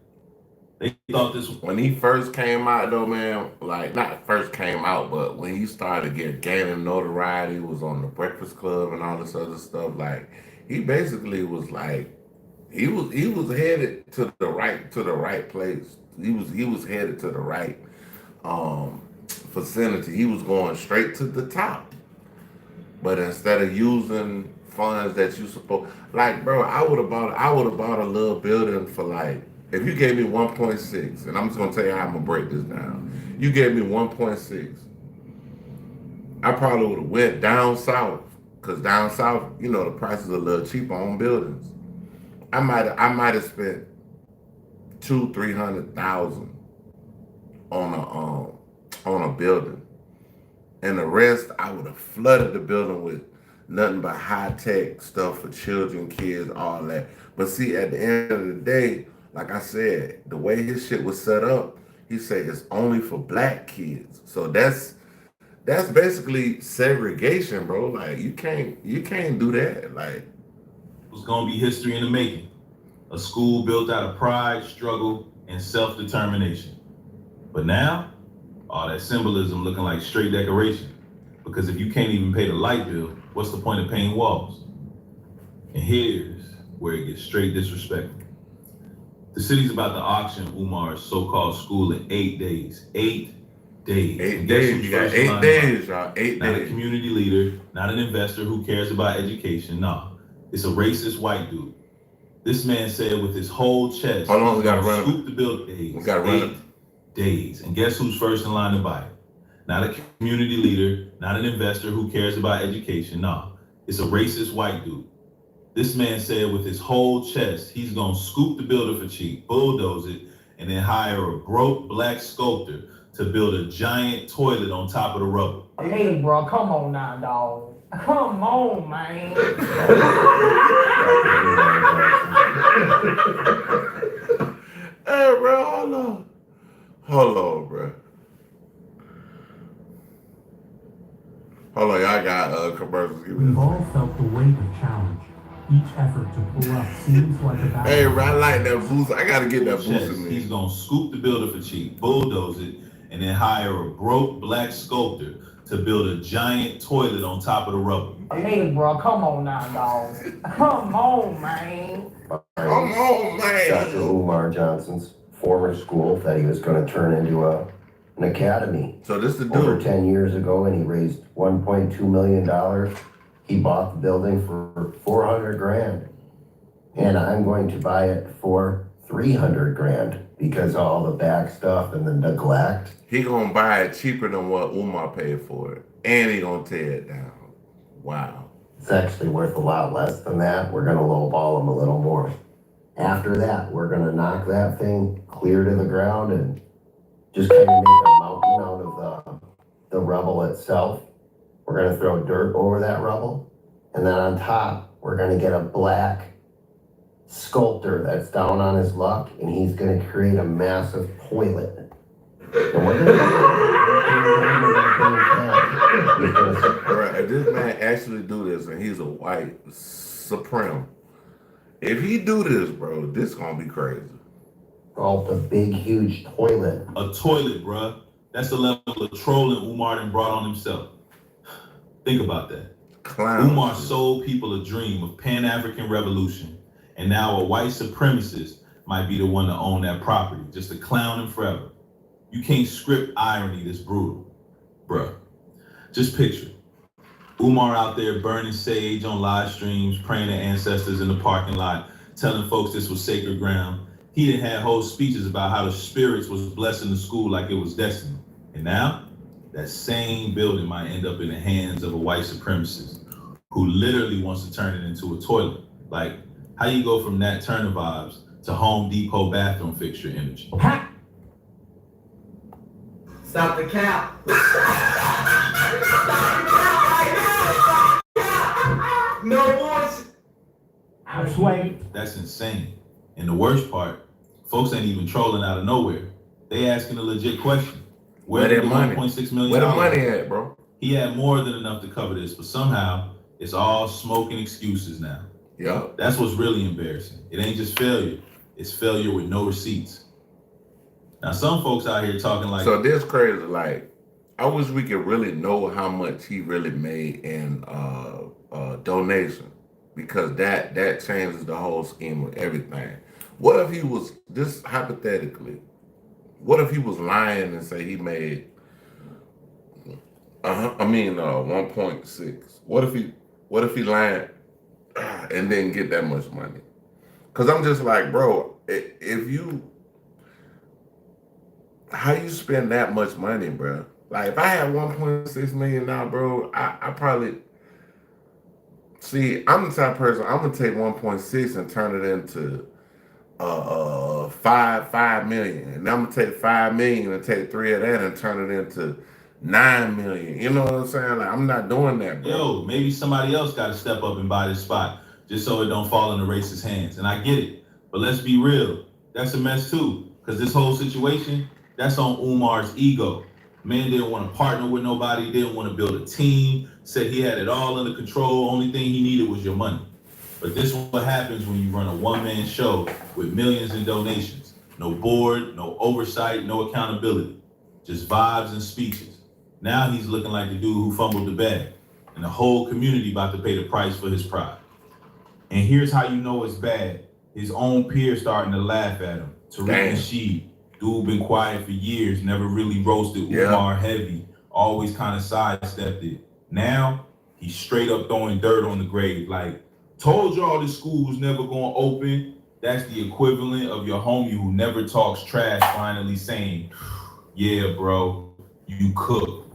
They thought this was... When he first came out though, man, like not first came out, but when he started gaining notoriety, was on the Breakfast Club and all this other stuff, like he basically was like, he was headed to the right place. He was headed to the right vicinity. He was going straight to the top. But instead of using funds that you supposed, like, bro, I would have bought a little building for, like, if you gave me 1.6, and I'm just gonna tell you how I'm gonna break this down. You gave me 1.6. I probably would have went down south, cause down south, you know, the prices are a little cheaper on buildings. I might have spent $200,000-300,000 on a building, and the rest I would have flooded the building with nothing but high tech stuff for children, kids, all that. But see, at the end of the day, like I said, the way his shit was set up, he said it's only for black kids. So that's basically segregation, bro. Like you can't do that. Like it was gonna be history in the making. A school built out of pride, struggle, and self-determination. But now, all that symbolism looking like straight decoration. Because if you can't even pay the light bill, what's the point of painting walls? And here's where it gets straight disrespectful. The city's about to auction Umar's so-called school in 8 days. 8 days. 8 days. You got 8 days, y'all. 8 Not days. a community leader, not an investor who cares about education. No, it's a racist white dude. This man said with his whole chest, Hold on, we gotta run. Scoop the bill days. We gotta run. 8 days. And guess who's first in line to buy it? Not a community leader, not an investor who cares about education. No, it's a racist white dude. This man said with his whole chest, he's gonna scoop the builder for cheap, bulldoze it, and then hire a broke black sculptor to build a giant toilet on top of the rubble. Hey, bro, come on now, dog. Come on, man. Hey, bro, hold on. Hold on, bro. Hold on, y'all got commercials. We've all felt the weight of challenge. Each effort to pull up seems like a battle. Hey, bro, I like that boost. I gotta get that boost in me. He's gonna scoop the builder for cheap, bulldoze it, and then hire a broke black sculptor to build a giant toilet on top of the rubble. Hey, bro, come on now, dog. Come on, man. Come on, man. Dr. Umar Johnson's former school that he was going to turn into an academy. So this the dude. Over 10 years ago, and he raised $1.2 million. He bought the building for $400,000. And I'm going to buy it for $300,000 because of all the back stuff and the neglect. He gonna buy it cheaper than what Umar paid for it. And he gonna tear it down. Wow. It's actually worth a lot less than that. We're gonna lowball him a little more. After that, we're gonna knock that thing clear to the ground and just kind of make a mountain out of the rubble itself. We're gonna throw dirt over that rubble. And then on top, we're gonna get a black sculptor that's down on his luck, and he's gonna create a massive toilet. And we're Right, if this man actually do this, and he's a white supreme, if he do this, bro, this gonna be crazy. Oh, the big, huge toilet. A toilet, bruh. That's the level of trolling Umar done brought on himself. Think about that. Clown. Umar sold people a dream of Pan-African revolution, and now a white supremacist might be the one to own that property, just to clown him forever. You can't script irony this brutal, bruh. Just picture Umar out there burning sage on live streams, praying to ancestors in the parking lot, telling folks this was sacred ground. He done had whole speeches about how the spirits was blessing the school like it was destiny. And now, that same building might end up in the hands of a white supremacist who literally wants to turn it into a toilet. Like, how you go from Nat Turner vibes to Home Depot bathroom fixture energy? Stop the cap. No voice. I'm swaying. That's insane. And the worst part, folks ain't even trolling out of nowhere. They asking a legit question. Where did the $1.6 million? Where the money at, bro? He had more than enough to cover this, but somehow it's all smoke and excuses now. Yeah. That's what's really embarrassing. It ain't just failure. It's failure with no receipts. Now, some folks out here talking like... So this crazy, like, I wish we could really know how much he really made in donation, because that changes the whole scheme of everything. What if he was, this hypothetically, what if he was lying and say he made, 1.6? What if he lied and didn't get that much money? Because I'm just like, bro, how you spend that much money, bro? Like, if I had $1.6 million now, bro, I probably, see, I'm the type of person, I'm gonna take 1.6 and turn it into 5 million. And I'm gonna take 5 million and take 3 of that and turn it into 9 million. You know what I'm saying? Like, I'm not doing that, bro. Yo, maybe somebody else got to step up and buy this spot just so it don't fall in the racist hands. And I get it, but let's be real. That's a mess too, because this whole situation, that's on Umar's ego. Man didn't want to partner with nobody, didn't want to build a team, said he had it all under control. Only thing he needed was your money. But this is what happens when you run a one-man show with millions in donations. No board, no oversight, no accountability. Just vibes and speeches. Now he's looking like the dude who fumbled the bag. And the whole community about to pay the price for his pride. And here's how you know it's bad. His own peers starting to laugh at him. Tariq Nasheed, dude been quiet for years, never really roasted Umar heavy, always kind of sidestepped it. Now, he's straight up throwing dirt on the grave, like, told y'all this school was never gonna open. That's the equivalent of your homie who never talks trash finally saying, yeah, bro, you cook.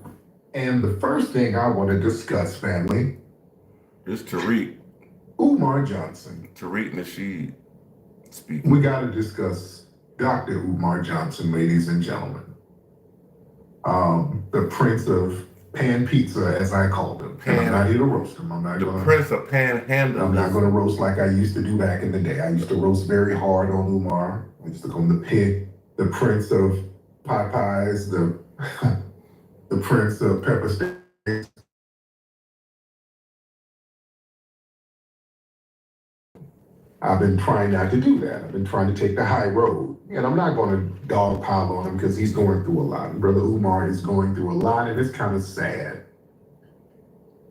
And the first thing I want to discuss, family, is Tariq. Umar Johnson. Tariq Nasheed speaking. We got to discuss Dr. Umar Johnson, ladies and gentlemen. The Prince of Pan Pizza, as I called him. And I'm not here to roast him. Prince of Panhandle. I'm not going to roast like I used to do back in the day. I used to roast very hard on Umar. I used to call him the pig, the Prince of Pot Pies, the Prince of Pepper Steaks. I've been trying not to do that. I've been trying to take the high road. And I'm not going to dogpile on him because he's going through a lot. And Brother Umar is going through a lot, and it's kind of sad.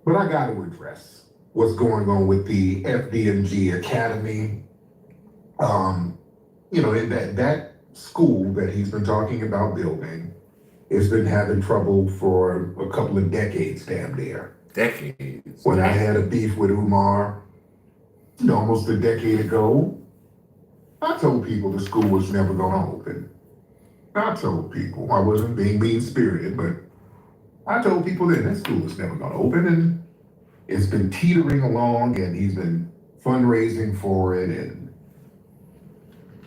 But I got to address what's going on with the FDMG Academy. In that school that he's been talking about building has been having trouble for a couple of decades, damn near. Decades. When I had a beef with Umar, almost a decade ago, I told people the school was never going to open. I told people, I wasn't being mean-spirited, but I told people that school is never going to open, and it's been teetering along, and he's been fundraising for it, and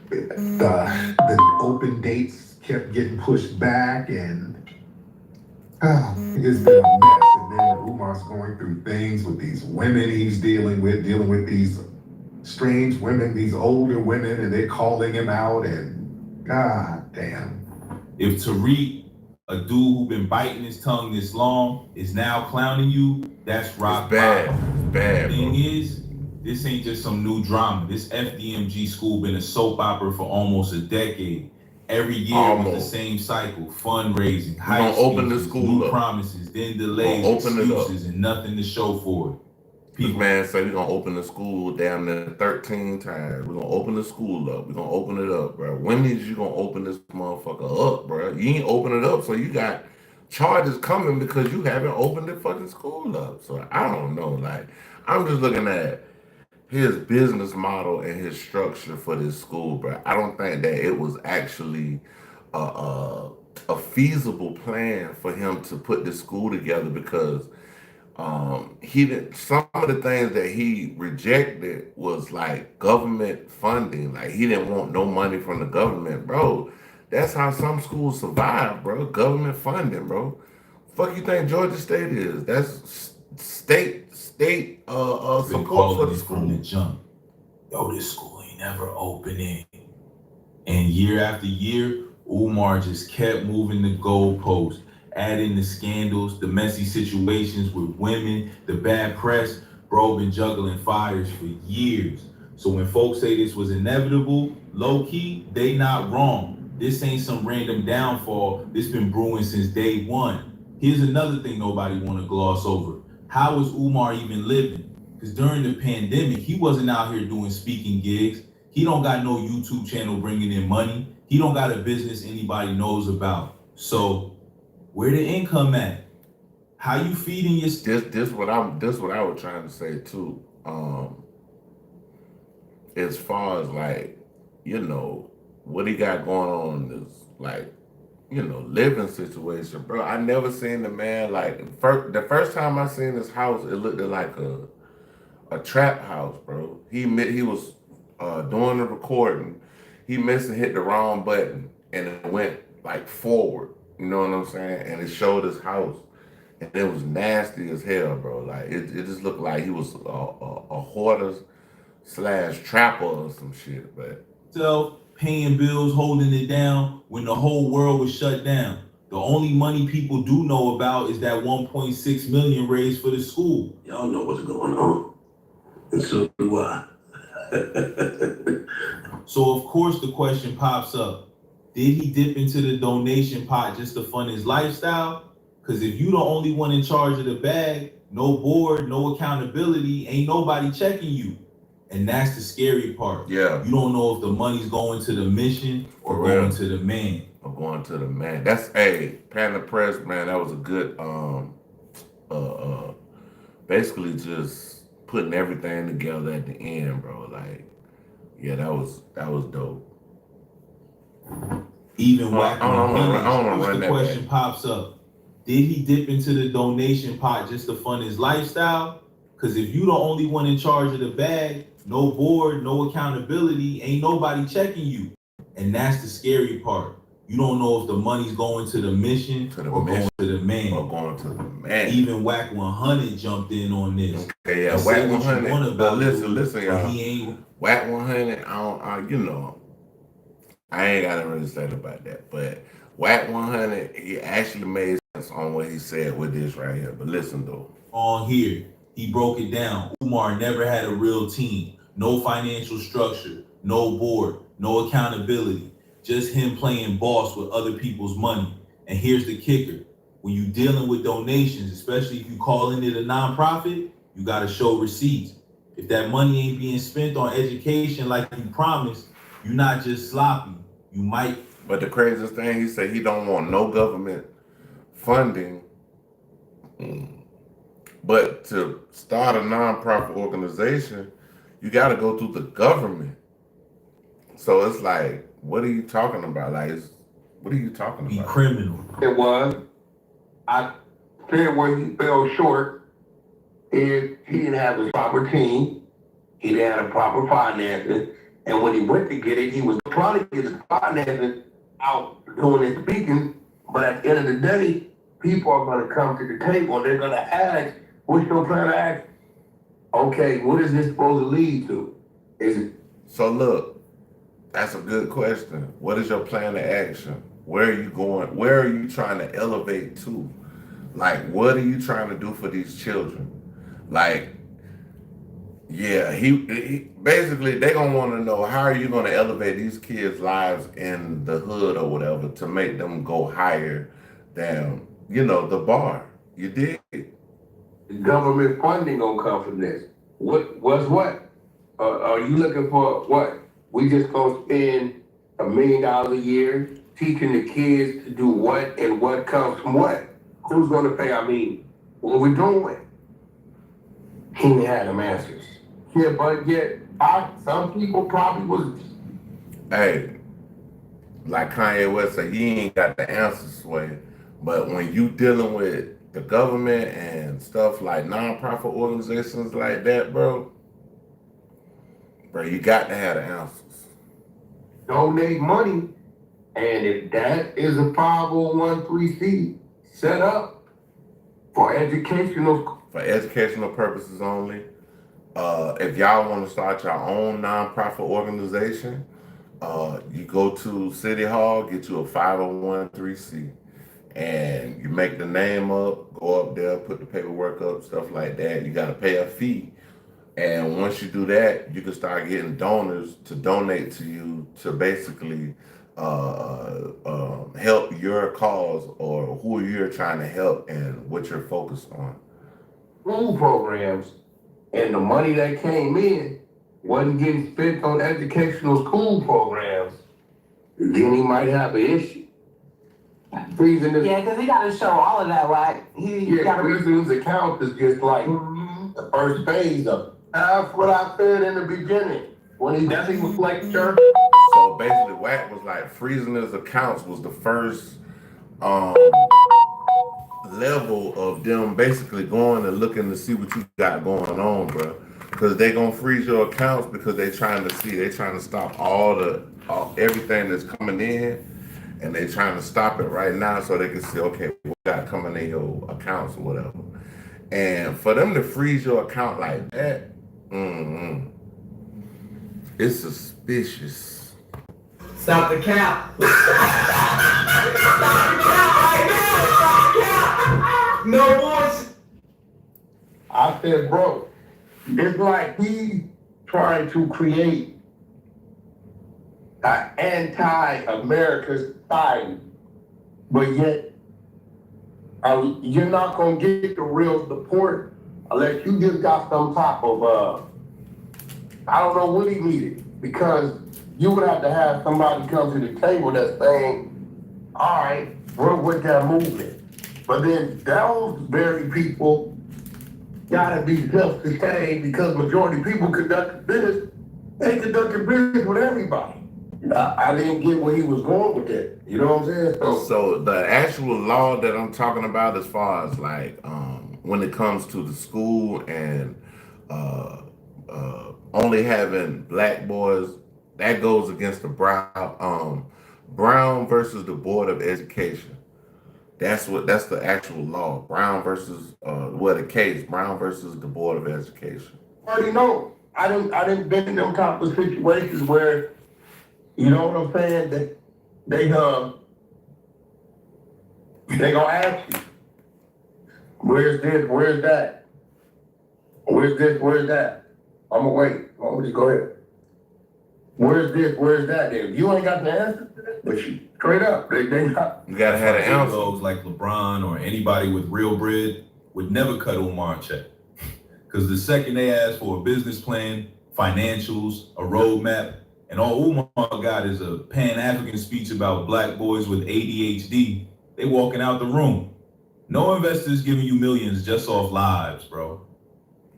the open dates kept getting pushed back, and it's been a mess. And then Umar's going through things with these women he's dealing with these strange women, these older women, and they're calling him out, and god damn. If Tariq, a dude who been biting his tongue this long, is now clowning you, that's rock bottom. It's bad. The thing is, this ain't just some new drama. This FDMG school been a soap opera for almost a decade. Every year was the same cycle: fundraising, high open the speeches, school new up. promises, then delays, Open it up. excuses, and nothing to show for it. This man say we're gonna open the school damn near 13 times. We're gonna open the school up. We're gonna open it up, bro. When is you gonna open this motherfucker up, bro? You ain't open it up, so you got charges coming because you haven't opened the fucking school up. So I don't know. Like, I'm just looking at his business model and his structure for this school, bro. I don't think that it was actually a feasible plan for him to put this school together because he didn't. Some of the things that he rejected was like government funding. Like, he didn't want no money from the government, bro. That's how some schools survive, bro. Government funding, bro. Fuck you think Georgia State is? That's state support for the school. From the jump. Yo, this school ain't never opening. And year after year, Umar just kept moving the goalposts, adding the scandals, the messy situations with women, the bad press. Bro been juggling fires for years. So when folks say this was inevitable, low key, they not wrong. This ain't some random downfall. This been brewing since day one. Here's another thing nobody want to gloss over. How is Umar even living? Because during the pandemic, he wasn't out here doing speaking gigs. He don't got no YouTube channel bringing in money. He don't got a business anybody knows about. So where the income at? How you feeding your this what I was trying to say too. As far as like, what he got going on is like, living situation, bro. I never seen the man like the first time I seen his house, it looked like a trap house, bro. He was doing the recording. He missed and hit the wrong button, and it went like forward. You know what I'm saying? And it showed his house, and it was nasty as hell, bro. Like it just looked like he was a hoarder / trapper or some shit, but. Paying bills, holding it down when the whole world was shut down. The only money people do know about is that 1.6 million raised for the school. Y'all know what's going on, and so do I. So of course the question pops up: did he dip into the donation pot just to fund his lifestyle? Because if you the only one in charge of the bag, no board, no accountability, ain't nobody checking you. And that's the scary part. Yeah. You don't know if the money's going to the mission or going to the man. Or going to the man. That's Panda Press, man, that was a good basically just putting everything together at the end, bro. Like, yeah, that was dope. Even whacking I don't wanna run the that question back. pops up. Did he dip into the donation pot just to fund his lifestyle? Because if you the only one in charge of the bag, no board, no accountability, ain't nobody checking you. And that's the scary part. You don't know if the money's going to the mission going to the man. Or going to the man. Even Whack 100 jumped in on this. Okay, yeah, Whack 100. But listen, y'all. He ain't Whack 100. I ain't got nothing to say about that. But Whack 100, he actually made sense on what he said with this right here. But listen though. On here, he broke it down. Umar never had a real team, no financial structure, no board, no accountability, just him playing boss with other people's money. And here's the kicker. When you dealing with donations, especially if you calling it a nonprofit, you gotta show receipts. If that money ain't being spent on education like you promised, you're not just sloppy. You might. But the craziest thing, he said he don't want no government funding. But to start a nonprofit organization, you got to go through the government. So it's like, what are you talking about? What are you talking about? Be criminal. It was. I said where he fell short is he didn't have the proper team. He didn't have the proper finances. And when he went to get it, he was trying to get his finances out doing his speaking. But at the end of the day, people are going to come to the table and they're going to ask, what's your plan of action? Okay, what is this supposed to lead to? So look, that's a good question. What is your plan of action? Where are you going? Where are you trying to elevate to? Like, what are you trying to do for these children? Like, yeah, he basically, they're going to want to know, how are you going to elevate these kids' lives in the hood or whatever to make them go higher than, the bar? You dig? Government funding gonna come from this. What? Are you looking for what? We just gonna spend $1 million a year teaching the kids to do what and what comes from what? Who's gonna pay? What we doing? He didn't have them answers. Yeah, but yet some people probably was. Hey, like Kanye West said, he ain't got the answers for you. But when you dealing with the government and stuff like nonprofit organizations like that, bro, you got to have the answers. Donate money, and if that is a 501(c) set up for educational purposes only. If y'all want to start your own nonprofit organization, you go to City Hall, get you a 501(c), and you make the name up, go up there, put the paperwork up, stuff like that. You got to pay a fee. And once you do that, you can start getting donors to donate to you to basically help your cause or who you're trying to help and what you're focused on. School programs, and the money that came in wasn't getting spent on educational school programs, then he might have an issue. Freezing his, Yeah, because he got to show all of that, right? freezing his account is just like the first phase of it. That's what I said in the beginning. When he doesn't reflect church. So basically, Wack was like freezing his accounts was the first level of them basically going and looking to see what you got going on, bro. Because they gonna freeze your accounts because they trying to stop everything that's coming in, and they trying to stop it right now so they can see, okay, what got coming in your accounts or whatever. And for them to freeze your account like that, it's suspicious. Stop the cap. Stop the cap right now. Stop the cap. No more. I said, bro, it's like he's trying to create an anti-American society, but yet you're not gonna get the real support unless you just got some type of I don't know what he needed, because you would have to have somebody come to the table that's saying, all right, we're with that movement. But then those very people gotta be self-sustained because majority of people conduct business. They conduct business with everybody. I didn't get where he was going with that. You know what I'm saying? So the actual law that I'm talking about, as far as like when it comes to the school and only having black boys, that goes against the Brown versus the Board of Education. That's the actual law. Brown versus the case Brown versus the Board of Education. I already know. I didn't been in them type of situations where, you know what I'm saying, that they gonna ask you, where's this, where's that? Where's this, where's that? I'm gonna wait. I'm gonna just go ahead. Where's this, where's that? If you ain't got the answer to that, but you straight up, they not. You gotta have an answer. Those like LeBron or anybody with real bread would never cut Umar a check. Because the second they ask for a business plan, financials, a roadmap, and all Umar got is a Pan-African speech about black boys with ADHD, they walking out the room. No investors giving you millions just off lives, bro.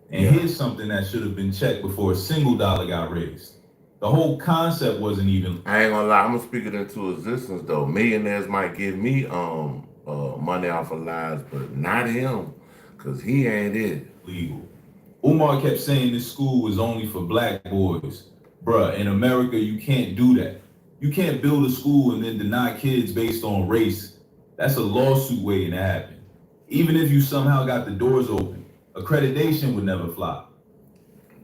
And here's something that should have been checked before a single dollar got raised. The whole concept wasn't even. I ain't gonna lie, I'm gonna speak it into existence though. Millionaires might give me money off of lies, but not him, cause he ain't it. Legal. Umar kept saying this school was only for black boys. Bruh, in America, you can't do that. You can't build a school and then deny kids based on race. That's a lawsuit waiting to happen. Even if you somehow got the doors open, accreditation would never fly.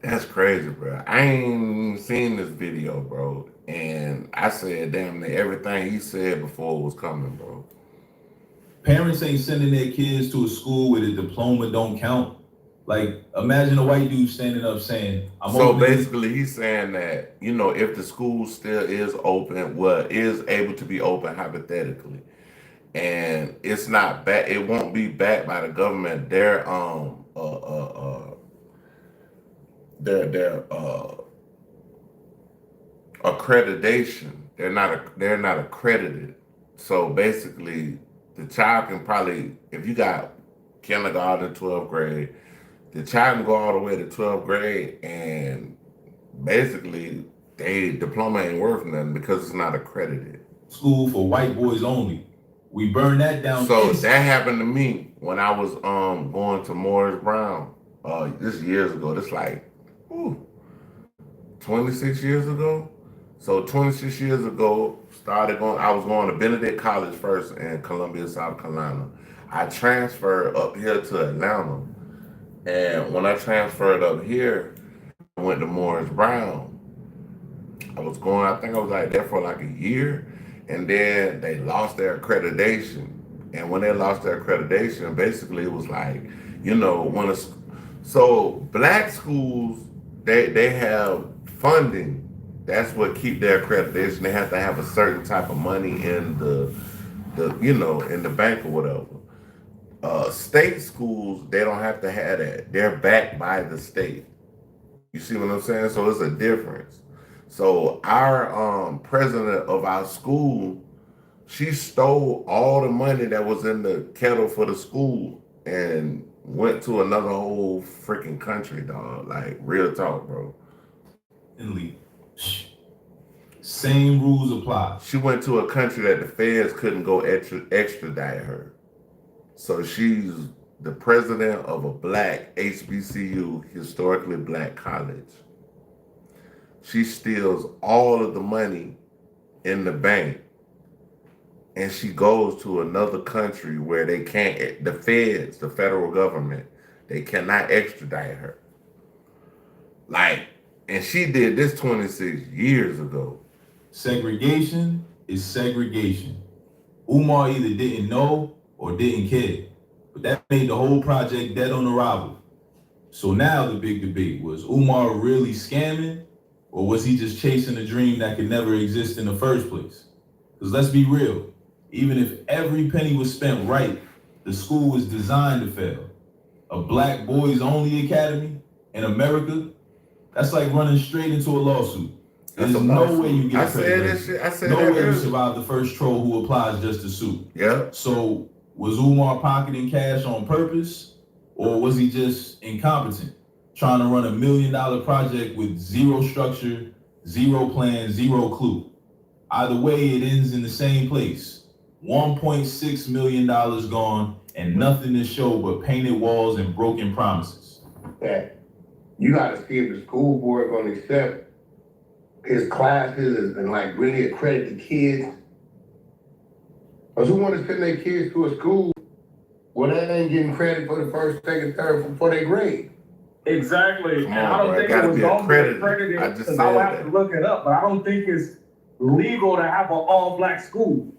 That's crazy, bro. I ain't seen this video, bro. And I said damn near everything he said before was coming, bro. Parents ain't sending their kids to a school where the diploma don't count. Like, imagine a white dude standing up saying, so basically he's saying that, you know, if the school still is open, is able to be open hypothetically, and it's not back, it won't be backed by the government, their accreditation, they're not accredited. So basically the child can probably, if you got kindergarten, 12th grade, the child can go all the way to 12th grade, and basically they diploma ain't worth nothing because it's not accredited. School for white boys only. We burn that down. So that happened to me when I was going to Morris Brown. This years ago. This like 26 years ago. So 26 years ago, I was going to Benedict College first in Columbia, South Carolina. I transferred up here to Atlanta. And when I transferred up here, I went to Morris Brown. I think I was like there for like a year, and then they lost their accreditation. And when they lost their accreditation, basically it was like, you know, so black schools, they have funding. That's what keep their accreditation. They have to have a certain type of money in the in the bank or whatever. State schools, they don't have to have that. They're backed by the state. You see what I'm saying? So it's a difference. So our president of our school, she stole all the money that was in the kettle for the school and went to another whole freaking country, dog. Like, real talk, bro. Same rules apply. She went to a country that the feds couldn't go extradite her. So she's the president of a black HBCU, historically black college. She steals all of the money in the bank, and she goes to another country where they can't, the feds, the federal government, they cannot extradite her. Like, and she did this 26 years ago. Segregation is segregation. Umar either didn't know or didn't care, but that made the whole project dead on arrival. So now the big debate was Umar really scamming, or was he just chasing a dream that could never exist in the first place? Because let's be real, even if every penny was spent right, the school was designed to fail. A black boys only academy in America, that's like running straight into a lawsuit. There's no way you get accredited. No way you survive the first troll who applies just to sue. Yeah. So was Umar pocketing cash on purpose, or was he just incompetent, trying to run $1 million project with zero structure, zero plan, zero clue? Either way, it ends in the same place. $1.6 million gone and nothing to show but painted walls and broken promises. Yeah. You gotta see if the school board gonna accept his classes and like really accredit the kids. Cause who wanna send their kids to a school where they ain't getting credit for the first, second, third for their grade? Exactly. Come And on, I don't bro. It think gotta it was be gonna be accredited. accredited I just because said I'll have that. to look it up, but I don't think it's legal to have an all-black school.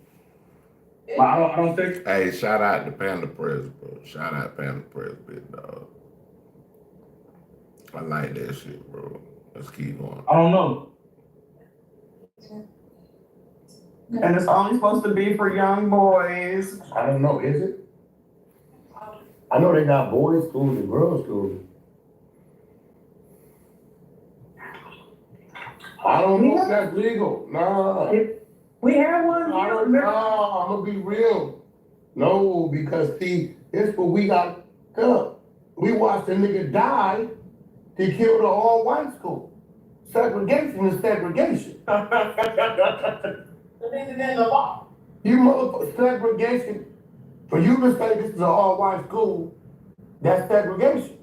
But I don't think. Hey, shout out to Panda Press, bro. Shout out Panda Press, big dog. I like that shit, bro. Let's keep going. I don't know. And it's only supposed to be for young boys. I don't know, is it? I know they got boys' schools and girls' schools. I don't know if that's legal. Nah. We had one I here. don't know. I'm gonna be real. No, because see, it's what we got up. We watched a nigga die to kill the all-white school. Segregation is segregation. You motherfucker, segregation. For you to say this is an all-white school, that's segregation.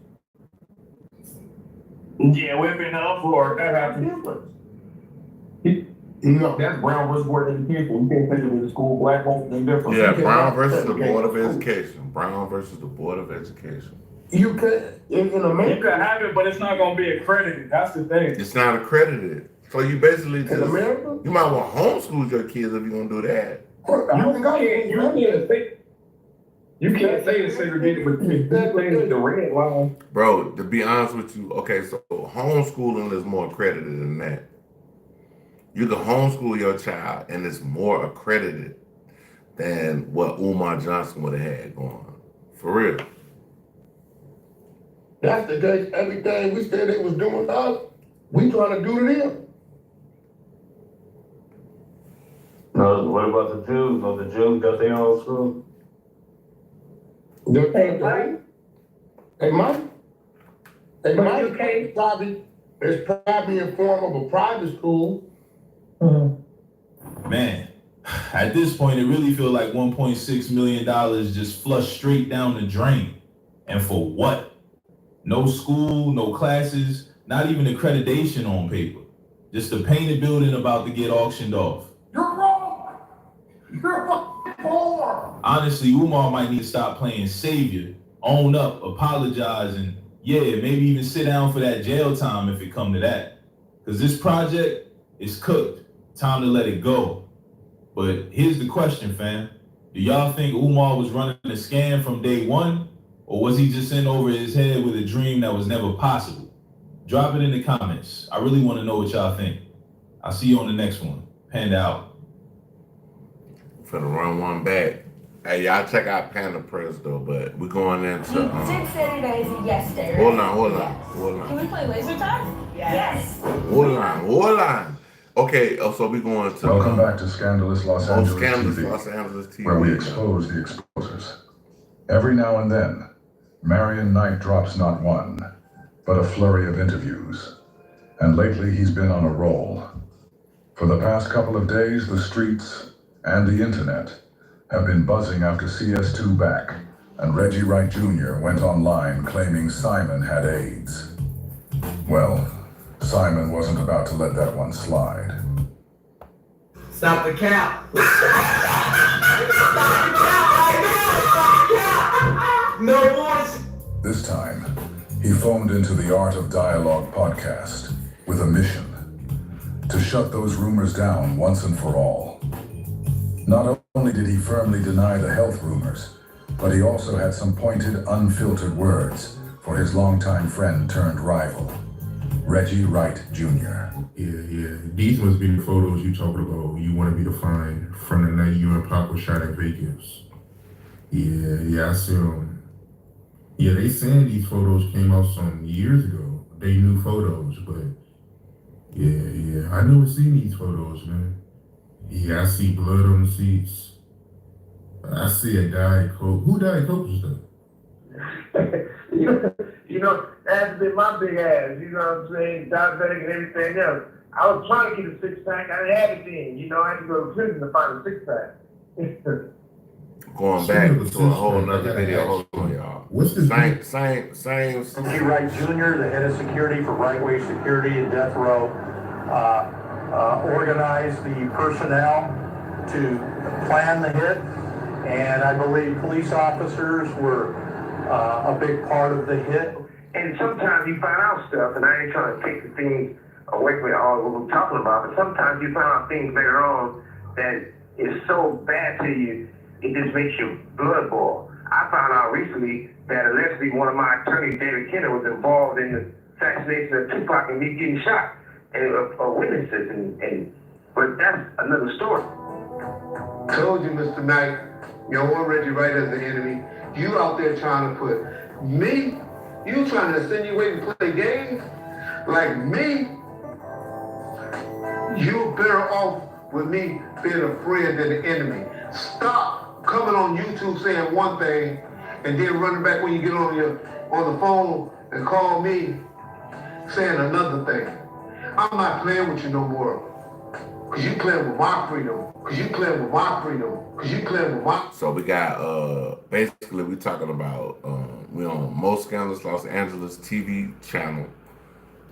Yeah, we've been up for it. That happened. No. That's Brown versus Board of Education. You can't think of it as school black won't be different. Yeah, Brown versus the Board of Education. Brown versus the Board of Education. You could, in America. You could have it, but it's not gonna be accredited. That's the thing. It's not accredited. So you basically just, America? you might want to homeschool your kids if you're going to do that. You can't say it's segregated, but you can't say it's the red line. Bro, to be honest with you, okay, so homeschooling is more accredited than that. You can homeschool your child and it's more accredited than what Umar Johnson would have had going on. For real. That's the case. Everything we said they was doing to us, we trying to do to them. No, what about the Jews? No, the Jews got their own school. They might. They might. Probably, it's probably in form of a private school. Man, at this point, it really feels like $1.6 million just flushed straight down the drain. And for what? No school, no classes, not even accreditation on paper. Just a painted building about to get auctioned off. You're wrong. You're wrong. Honestly, Umar might need to stop playing savior, own up, apologize, and yeah, maybe even sit down for that jail time if it come to that. Because this project is cooked. Time to let it go. But here's the question, fam. Do y'all think Umar was running a scam from day one? Or was he just in over his head with a dream that was never possible? Drop it in the comments. I really want to know what y'all think. I'll see you on the next one. Panda out. Finna run one back. Hey, y'all check out Panda Press though, but we're going into You did say today is a yes day, right? Hold on. Can we play laser tag? Yes. Hold on. Okay, so we're going to Welcome back to Scandalous Los Angeles TV, Los Angeles TV, where we expose the exposers. Every now and then, Marion Knight drops not one, but a flurry of interviews. And lately he's been on a roll. For the past couple of days, the streets and the internet have been buzzing after CS2 back, and Reggie Wright Jr. went online claiming Simon had AIDS. Well, Simon wasn't about to let that one slide. Stop the cap. No voice. This time, he phoned into the Art of Dialogue podcast with a mission: to shut those rumors down once and for all. Not only did he firmly deny the health rumors, but he also had some pointed, unfiltered words for his longtime friend turned rival, Reggie Wright Jr. Yeah. These must be the photos you talking about. You wanted me to find from the night you and Papa shot at Vegas. Yeah, I see them. Yeah, they saying these photos came out some years ago. They new photos, but yeah. I never seen these photos, man. Yeah, I see blood on the seats. I see a Diet Coke. Who Diet Coke was that? You know, that's been my big ass, you know what I'm saying? Diabetic and everything else. I was trying to get a six-pack. I didn't have it then. You know, I had to go to prison to find a six-pack. Going back to a whole nother video. Hold on, y'all. What's this? Same. T. Wright Jr., the head of security for Right-Way Security and Death Row, organized the personnel to plan the hit, and I believe police officers were a big part of the hit. And sometimes you find out stuff, and I ain't trying to take the things away from all what we're talking about, but sometimes you find out things later on that is so bad to you, it just makes your blood boil. I found out recently that allegedly one of my attorneys, David Kenner, was involved in the assassination of Tupac and me getting shot, and witnesses, but that's another story. Told you, Mr. Knight, you don't want Reggie Wright as the enemy. You out there trying to put me, you trying to insinuate and play games like me. You're better off with me being a friend than an enemy. Stop coming on YouTube saying one thing and then running back when you get on the phone and call me saying another thing. I'm not playing with you no more. Cause you playing with my freedom. Cause you playing with my freedom. Cause you playing with my. So we got basically we talking about we on Most Scandalous Los Angeles TV channel.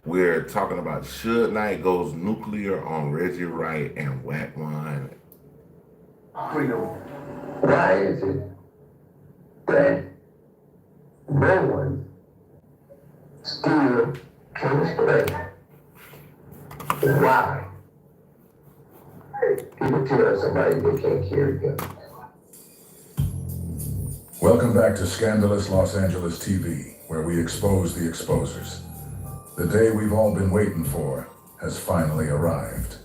We're talking about Suge Knight goes nuclear on Reggie Wright and Whack One. Freedom. Why is it that no one still can explain why people tell somebody they can't carry guns? Welcome back to Scandalous Los Angeles TV, where we expose the exposers. The day we've all been waiting for has finally arrived.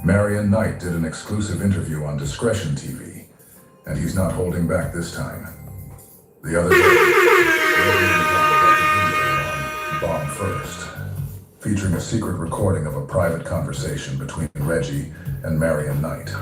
Marion Knight did an exclusive interview on Discretion TV, and he's not holding back this time. The other day, Bomb First, featuring a secret recording of a private conversation between Reggie and Marion Knight.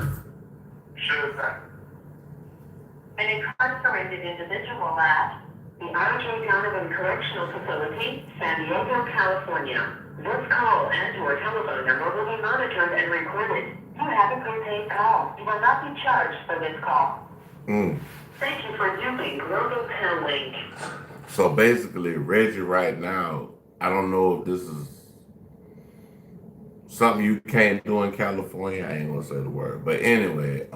An incarcerated individual at the R.J. Donovan Correctional Facility, San Diego, California. This call and your telephone number will be monitored and recorded. You have a prepaid call. You will not be charged for this call. Thank you for using Global Pen Link. So basically, Reggie right now, I don't know if this is something you can't do in California. I ain't gonna say the word, but anyway,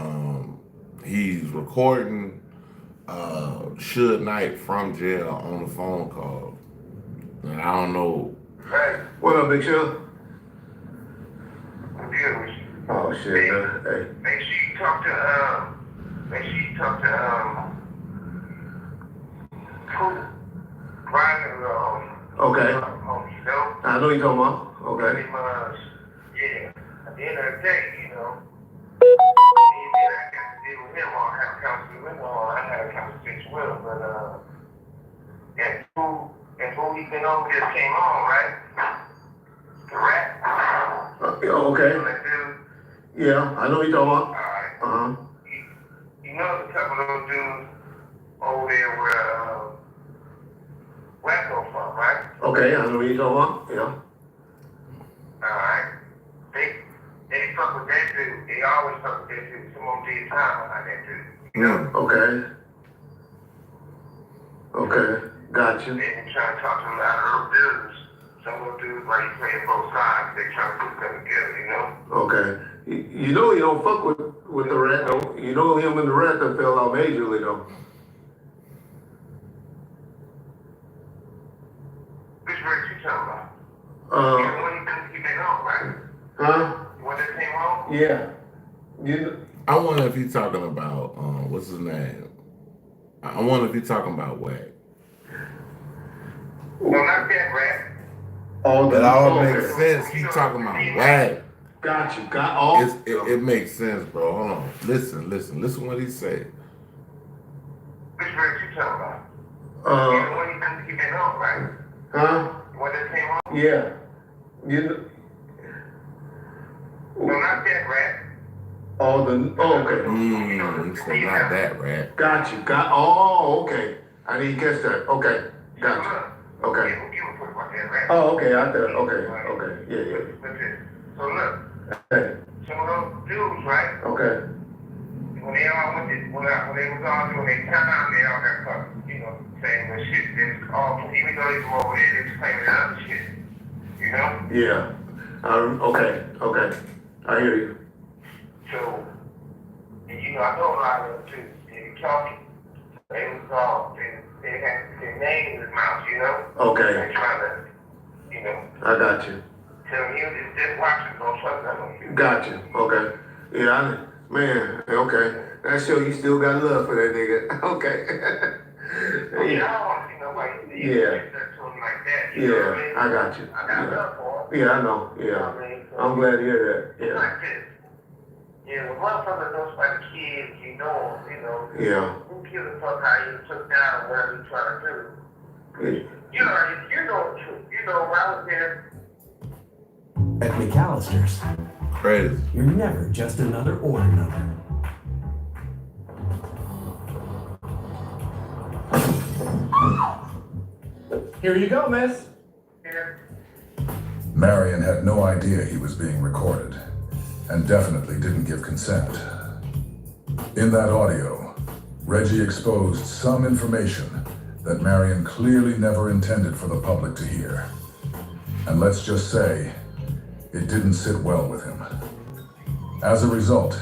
he's recording Suge Knight from jail on a phone call, and I don't know. Hey, what up, Big Suge? I'm good with you. Oh shit, man. Hey. Make sure you talk to Brian, Okay. you know? I know you're talking about. Okay. Yeah. At the end of the day, you know, anything I got to deal with him or have a conversation with him or I had a conversation with him, but and who he been over just came on, right? The rat. Okay. Yeah, I know you're talking about. Alright. You know there's a couple of those dudes over there where Wacko from, right? Okay, I know what you're talking about. Yeah. Alright. They fuck with that dude. They always fuck with that dude. Someone did time behind that dude. You know? Okay. Okay. Gotcha. They been trying to talk to him out of her business. Some of them dudes, like he's playing both sides. They trying to put them together, you know? Okay. You know you don't fuck with the rat, though. You know him and the rat that fell out majorly, though. Which rat you talking about? Yeah, when he been home, right? Huh? When they came home? Yeah. I wonder if he's talking about what's his name? I wonder if he's talking about Whack. No, not that rat. Oh, that all makes sense. He's talking about Whack. Got you. It makes sense, bro. Hold on. Listen what he said. Which rat you talking about? When he been home, right? Huh? When they came home? Yeah. No, not that rat. Okay. So not that rat. Got you. Okay. I didn't catch that. Okay. Got you. Okay. Oh, okay. I thought. Okay. Yeah. So look, Hey, some of those dudes, right? okay. When they all went to, when they was all doing their time, they all got caught, saying the shit that's all, even though they from over there, they was claiming other shit. You know? Yeah. Okay. I hear you. So, and I know a lot of them too. They talking. They was all, they had their name in his mouth, Okay. They trying to, I got you. tell him just watch it, don't trust them. Got you. Okay. Yeah, man, okay. That show you still got love for that nigga. Okay. I don't want to see nobody Yeah. to him like that. Yeah, I got you. I got love for him. Yeah, I know. Yeah. I'm glad to hear that. It's Yeah. like this. When motherfucker knows about the kids, Yeah. who gives a fuck how you took down or whatever you trying to do. You know the truth. I was there. At McAllister's, Crazy. you're never just another order number. Here you go, miss. Marion had no idea he was being recorded, and definitely didn't give consent. In that audio, Reggie exposed some information that Marion clearly never intended for the public to hear. And let's just say, it didn't sit well with him. As a result,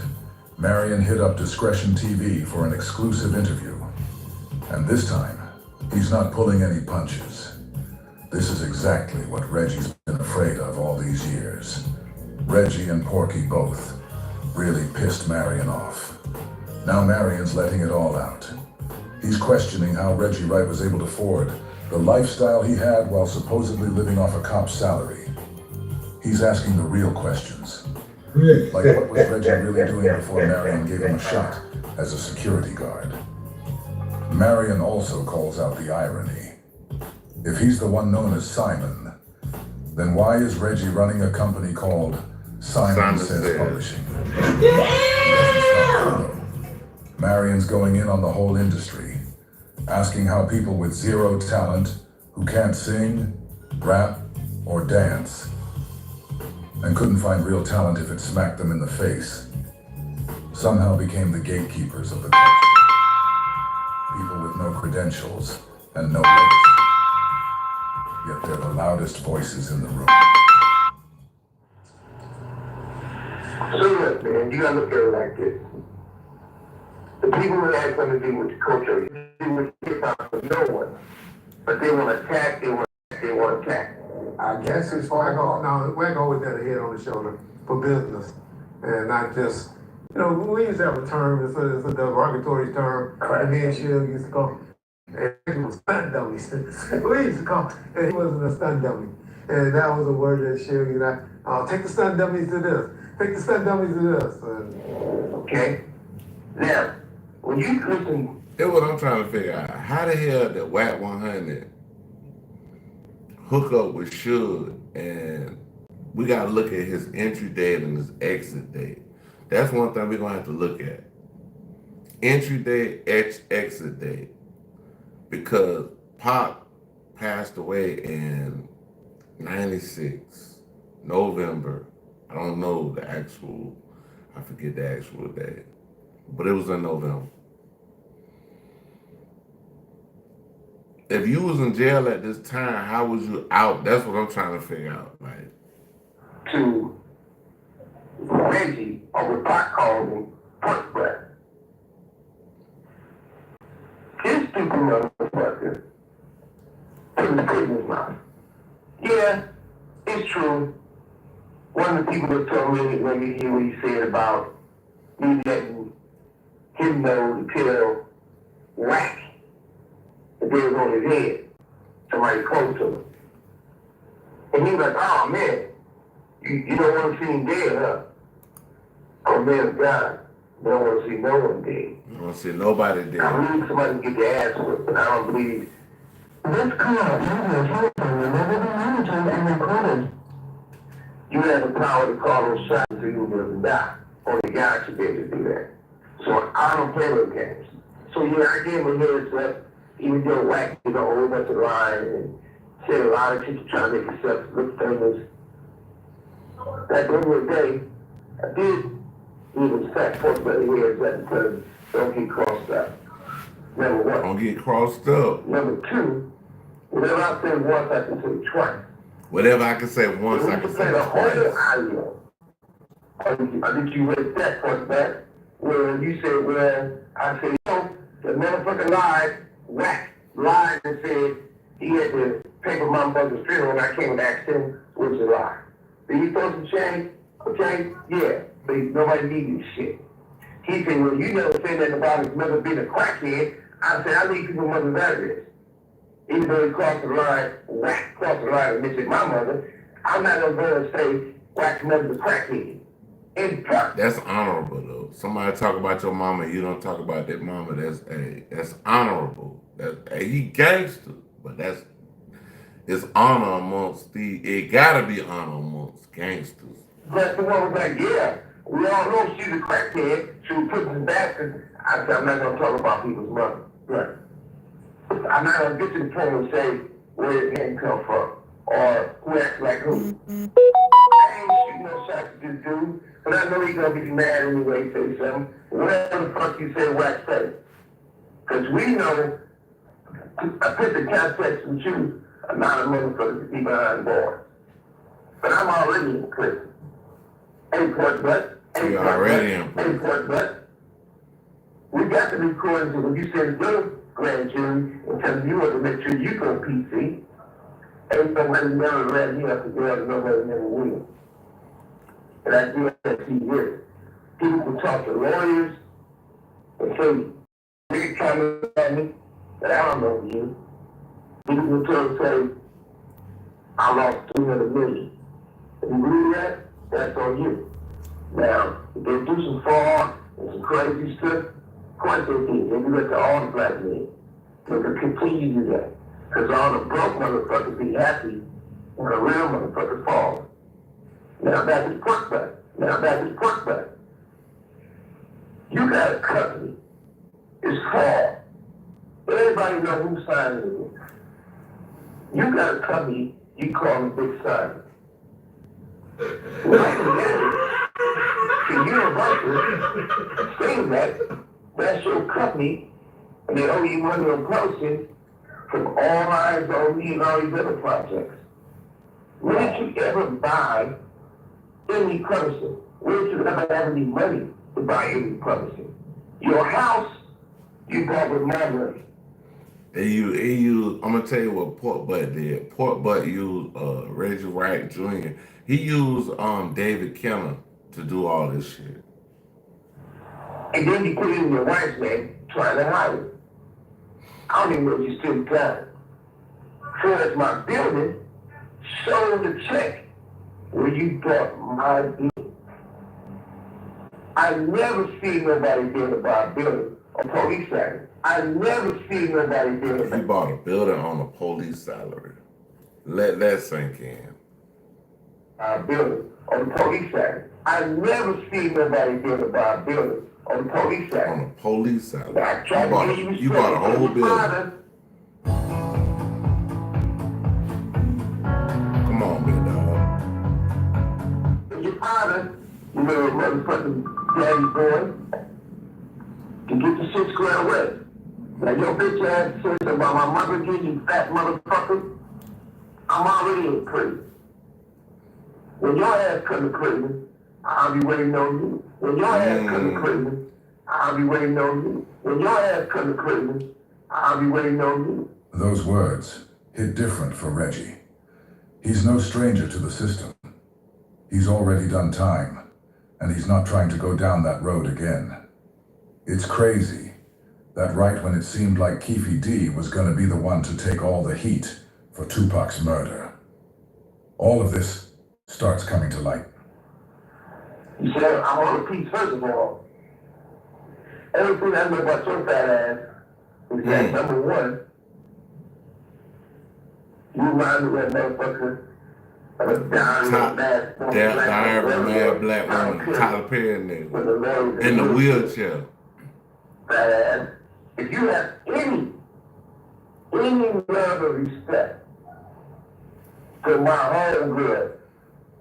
Marion hit up Discretion TV for an exclusive interview. And this time, he's not pulling any punches. This is exactly what Reggie's been afraid of all these years. Reggie and Porky both really pissed Marion off. Now Marion's letting it all out. He's questioning how Reggie Wright was able to afford the lifestyle he had while supposedly living off a cop's salary. He's asking the real questions. Like, what was Reggie really doing before Marion gave him a shot as a security guard? Marion also calls out the irony. If he's the one known as Simon, then why is Reggie running a company called Simon Says Publishing? Marion's going in on the whole industry, asking how people with zero talent, who can't sing, rap, or dance, and couldn't find real talent if it smacked them in the face, somehow became the gatekeepers of the culture. People with no credentials and no legacy, yet they're the loudest voices in the room. So look, man, you gotta look at it like this. The people who had something to do with the culture, do with hip-hop for no one. But they want to attack, they want to attack. I guess it's we're always at a head on the shoulder for business, and not just, we used to have a term, it's a derogatory term, and me and Shug used to call, and he was stunt dummies. We used to call, and he wasn't a stunt dummy. And that was a word that Shug and I, take the stunt dummies to this, take the stunt dummies to this. Okay. Now, when you listen. That's what I'm trying to figure out. How the hell did WAC 100 hook up with Suge, and we got to look at his entry date and his exit date. That's one thing we're going to have to look at. Entry date, exit date. Because Pop passed away in 96, November. I don't know the actual, I forget the actual date, but it was in November. If you was in jail at this time, how was you out? That's what I'm trying to figure out. Like, to Reggie, or what Pop called him, punch breath. His stupid motherfucker put his foot in his mouth. Yeah, it's true. One of the people that told me, let me hear what he said about me letting him know to tell Whack that they was on his head, somebody close to him. And he was like, oh man, you don't want to see him dead, huh? Oh man, God, you don't want to see no one dead. you don't see nobody dead. I believe somebody can get their ass whipped, but I don't believe. This call has your telephone will never be monitored and recorded. You have the power to call those shots so you will live and die. Only God should be able to do that. So I don't play those games. So yeah, I gave him a heads up, even though Wack did a whole bunch of lying and said a lot of shit to try to make himself look famous. At the end of the day, I did even fat pork belly heads that because don't get crossed up. Number one. Don't get crossed up. Number two, whatever I say once, I can say twice. Whatever I can say once, I can say the whole twice. audio. I think you read that part back where you said, well, I said, the motherfucker lied and said he had to pay for my mother's funeral and I came and asked him, which is a lie. Did he throw some change? Okay, yeah, but nobody needed shit. He said, well, you never said nothing about his mother being a crackhead. I said, I need people's mother's address. Even though he crossed the line and mentioned my mother, I'm not gonna go and say, Whack's mother's a crackhead. That's honorable though. Somebody talk about your mama, you don't talk about that mama. That's honorable. He gangster, but it's honor amongst it gotta be honor amongst gangsters. But the one was like, yeah, we all know she's a crackhead. She was put in the basket. I said, I'm not gonna talk about people's mother. Right. I'm not gonna get to the point and say where his name come from or who acts like who. I ain't shooting no shots at this dude, but I know he's gonna be mad anyway, say something. Whatever the fuck you say, Wax say. Because we know, I put the context with you, a lot of motherfuckers to be behind bars. But I'm already in prison. Port butt. Port butt. We got the recordings of when you said your grand jury and tell you what to make sure you go PC. Ain't nobody never ran me up the jail and nobody never will. And I do that to years. People will talk to lawyers and say, nigga trying at me, but I don't know you. People will say, I lost $300 million. If you believe that, that's on you. Now, if they do some fraud and some crazy stuff, of course they did. They do that to all the black men. They can continue to do that. Because all the broke motherfuckers be happy when the real motherfuckers fall. Now back is pork butt. You got a company. It's fraud. Everybody know who signed it. You got a company you call a big sign. The Universal saying that's your company and they owe you money on posting from All Eyes on Me and all these other projects. When did you ever buy any publishing? When did you ever have any money to buy any publishing? Your house, you bought with my money. I'm gonna tell you what Pork Butt did. Pork Butt used Reggie Wright Jr. He used David Kenner to do all this shit. And then you put it in your wife's name, trying to hide it. I don't even know if you still got it. So as my building, show the check where you bought my building. I never seen nobody build a buy a building on police salary. I never seen nobody build a building. He bought a building on a police salary. Let that sink in. Building on the police salary. I never seen nobody build a buy a building on the police salary. On a police salary. You bought a whole building. Come on, big dog. Your father, you little motherfucking daddy boy, to get the shit squared away. Now your bitch ass says about my mother again, you fat motherfucker. I'm already in prison. When your ass come to prison, I'll be waiting on you. When your ass come to prison, I'll be waiting on you. When your ass come to prison, I'll be waiting on you. Those words hit different for Reggie. He's no stranger to the system. He's already done time, and he's not trying to go down that road again. It's crazy that right when it seemed like Keefe D was going to be the one to take all the heat for Tupac's murder, all of this starts coming to light. You said, I want to repeat first of all. Everything I know about your fat ass is that number one, you remind me of that motherfucker of a dying mad black woman, Tyler Perry nigga, in the wheelchair. Fat ass. If you have any love or respect for my homegirl,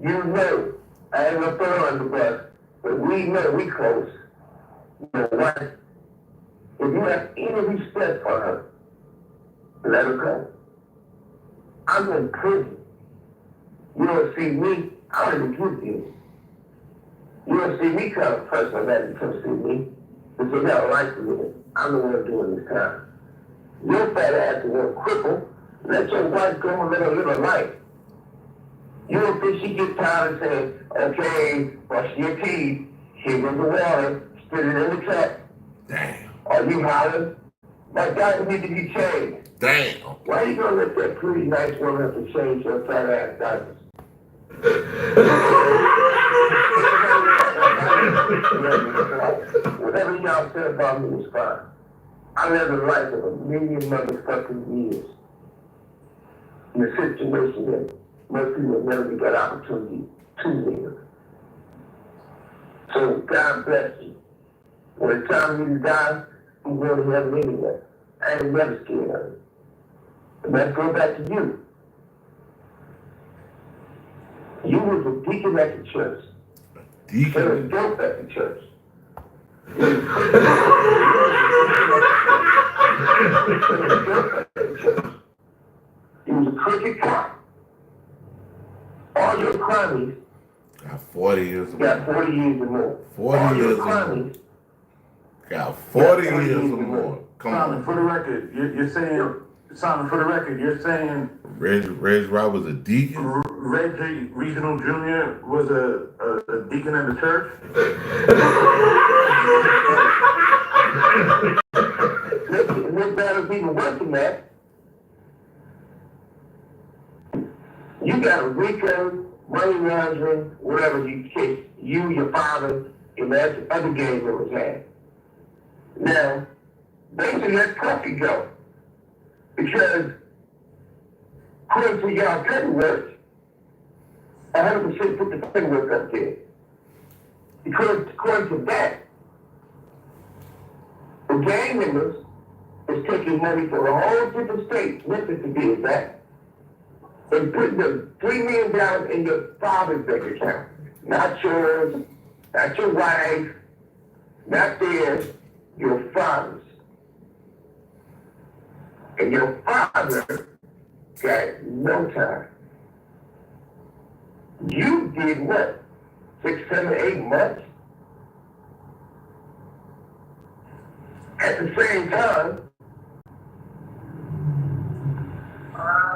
you know I ain't gonna throw her under the bus, but we know we close. You know what? If you have any respect for her, let her go. I'm in prison. You don't see me, I don't even give you. You don't see me kind of person that you come see me. Because you got a life to live. I'm the one doing this time. Your fat ass is one cripple. Let your wife go and let her live a life. You don't think she gets tired and say, okay, brush your teeth, here goes the water, spit it in the cup. Damn. Are you hollering? My God, need to be changed. Damn. Why are you gonna let that pretty nice woman have to change your fat ass diapers? Whatever y'all said about me is fine. I lived a life of 1 million motherfucking years in a situation that most people never get that opportunity to live. So God bless you. When it's time for me to die, I'm going to heaven anyway. I ain't never scared of it. And let's go back to you. You was a deacon at the church. Deacon? There was dope at the church. You was a crooked cop. All your crimes got 40 years or got 40 years or more. 40 years or more. Got 40 years or more. Come Simon, on. for the record, you're saying, Simon, for the record, you're saying Reg Rob was a deacon? Reggie Regional Jr. was a deacon in the church? What matters even worse than that, you got a RICO, money laundering, whatever you case, you, your father, and that other gang members had. Now, basically let Puffy go. Because according to y'all paperwork, 100% put the paperwork up there. Because according to that, the gang members is taking money from a whole different state, Memphis to be exact, and putting the $3 million in your father's bank account. Not yours, not your wife, not theirs, your father's. And your father got no time. You did what? 6, 7, 8 months? At the same time,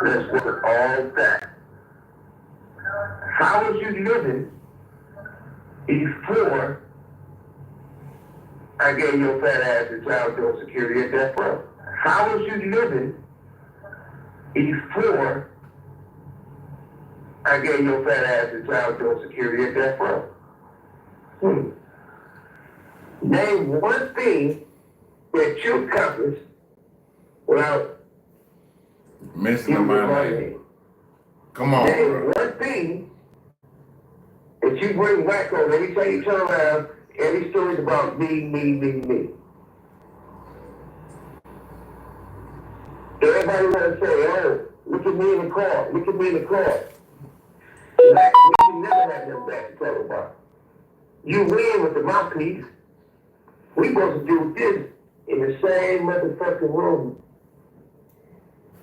let's look at all that. How was you living before I gave your fat ass the child door security at death row? How was you living before I gave your fat ass the child door security at death row? Name one thing that you accomplished without messing up my name. Come on, name bro. one thing that you bring back on every time you turn around, every story's about me. Everybody want to say, oh, look at me in the car, look at me in the car. Black men never have them back to talk about. You win with the mouthpiece. We supposed to do this in the same motherfucking room.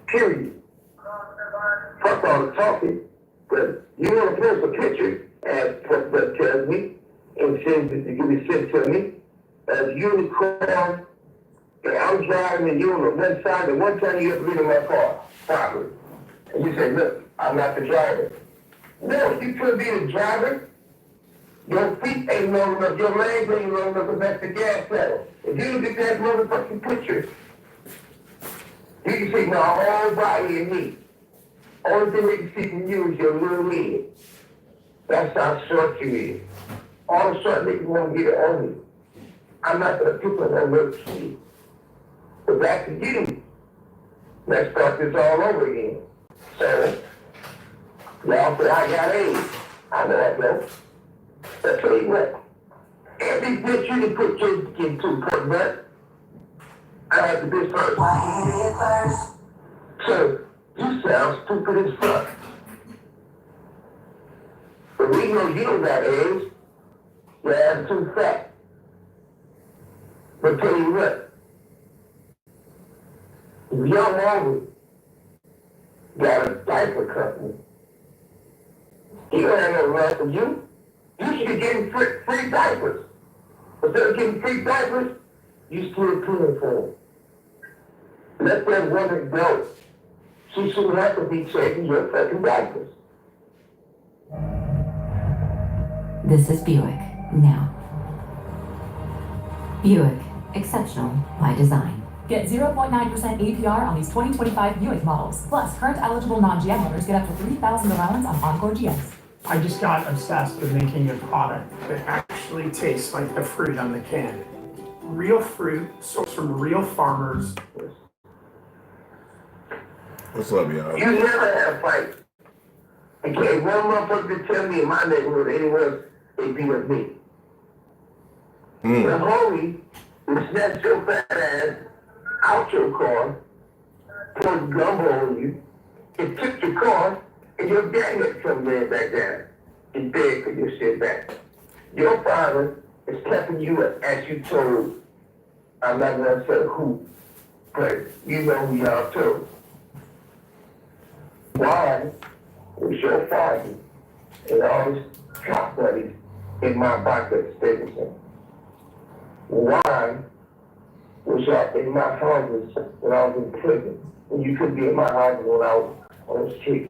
Period. Fuck all the talking. But you want to post a picture, as Puff tells me, and sends it to give me sent to me, of you in the car, and I'm driving and you on the one side, and one time you ever been in my car, probably. And you say, look, I'm not the driver. No, you couldn't be the driver. Your feet ain't long enough, your legs ain't long enough to match the gas pedal. If you look at that motherfucking picture, you can see my whole body and me. Only thing they can see from you is your little head. That's how short you is. All the short niggas want to get it on me. I'm not gonna pick on that little kid. But back to you. Let's start this all over again. So, y'all say I got AIDS. I know I don't. I'll tell you what. Every bitch you can put your skin to, put that. I have the bitch first. So, you sound stupid as fuck. But we know you don't got eggs. Your ass too fat. But tell you what, if your mama got a diaper company, he don't have no love for you. You should be getting free diapers. Instead of getting free diapers, you still paying for them. Let that woman go. She shouldn't have to be changing your fucking diapers. This is Buick, now. Buick, exceptional by design. Get 0.9% APR on these 2025 Buick models. Plus, current eligible non-GM owners get up to $3,000 allowance on Encore GMs. I just got obsessed with making a product that actually tastes like the fruit on the can. Real fruit, sourced from real farmers. What's up, y'all? You never had a fight. Okay, one motherfucker tell me in my neighborhood anywhere they beat up me. The homie would snatch your fat ass out your car, poured gumbo on you, and took your car, and your dad had to come in back down and beg for your shit back. Your father is keeping you as you told. I'm not gonna say who, but you know who y'all told. Why was your father and all his cop buddies in my vodka Stevenson? Why was y'all in my houses when I was in prison? And you couldn't be in my houses when I was on the street.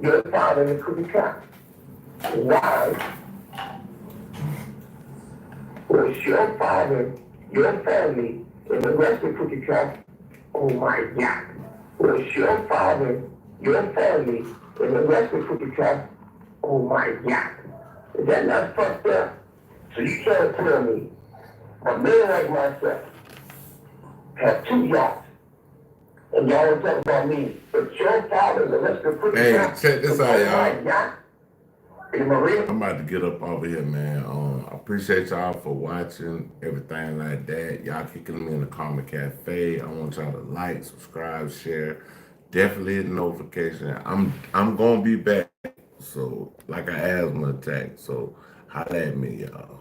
Your father and the crooked cop. Why was your father, your family, and the rest of the crooked cop? Oh my God. Was your father, your family, and the rest of the crooked cop? Oh my God. Is that not fucked up? So you can't tell me a man like myself have 2 yachts, and y'all will talk about me, but your father and the rest of the crooked Hey, cop, check this out, y'all. yacht in Marine. I'm about to get up over here, man. I appreciate y'all for watching, everything like that. Y'all kicking me in the Karma Cafe. I want y'all to like, subscribe, share. Definitely hit the notification. I'm gonna be back. So like an asthma attack. So holla at me, y'all.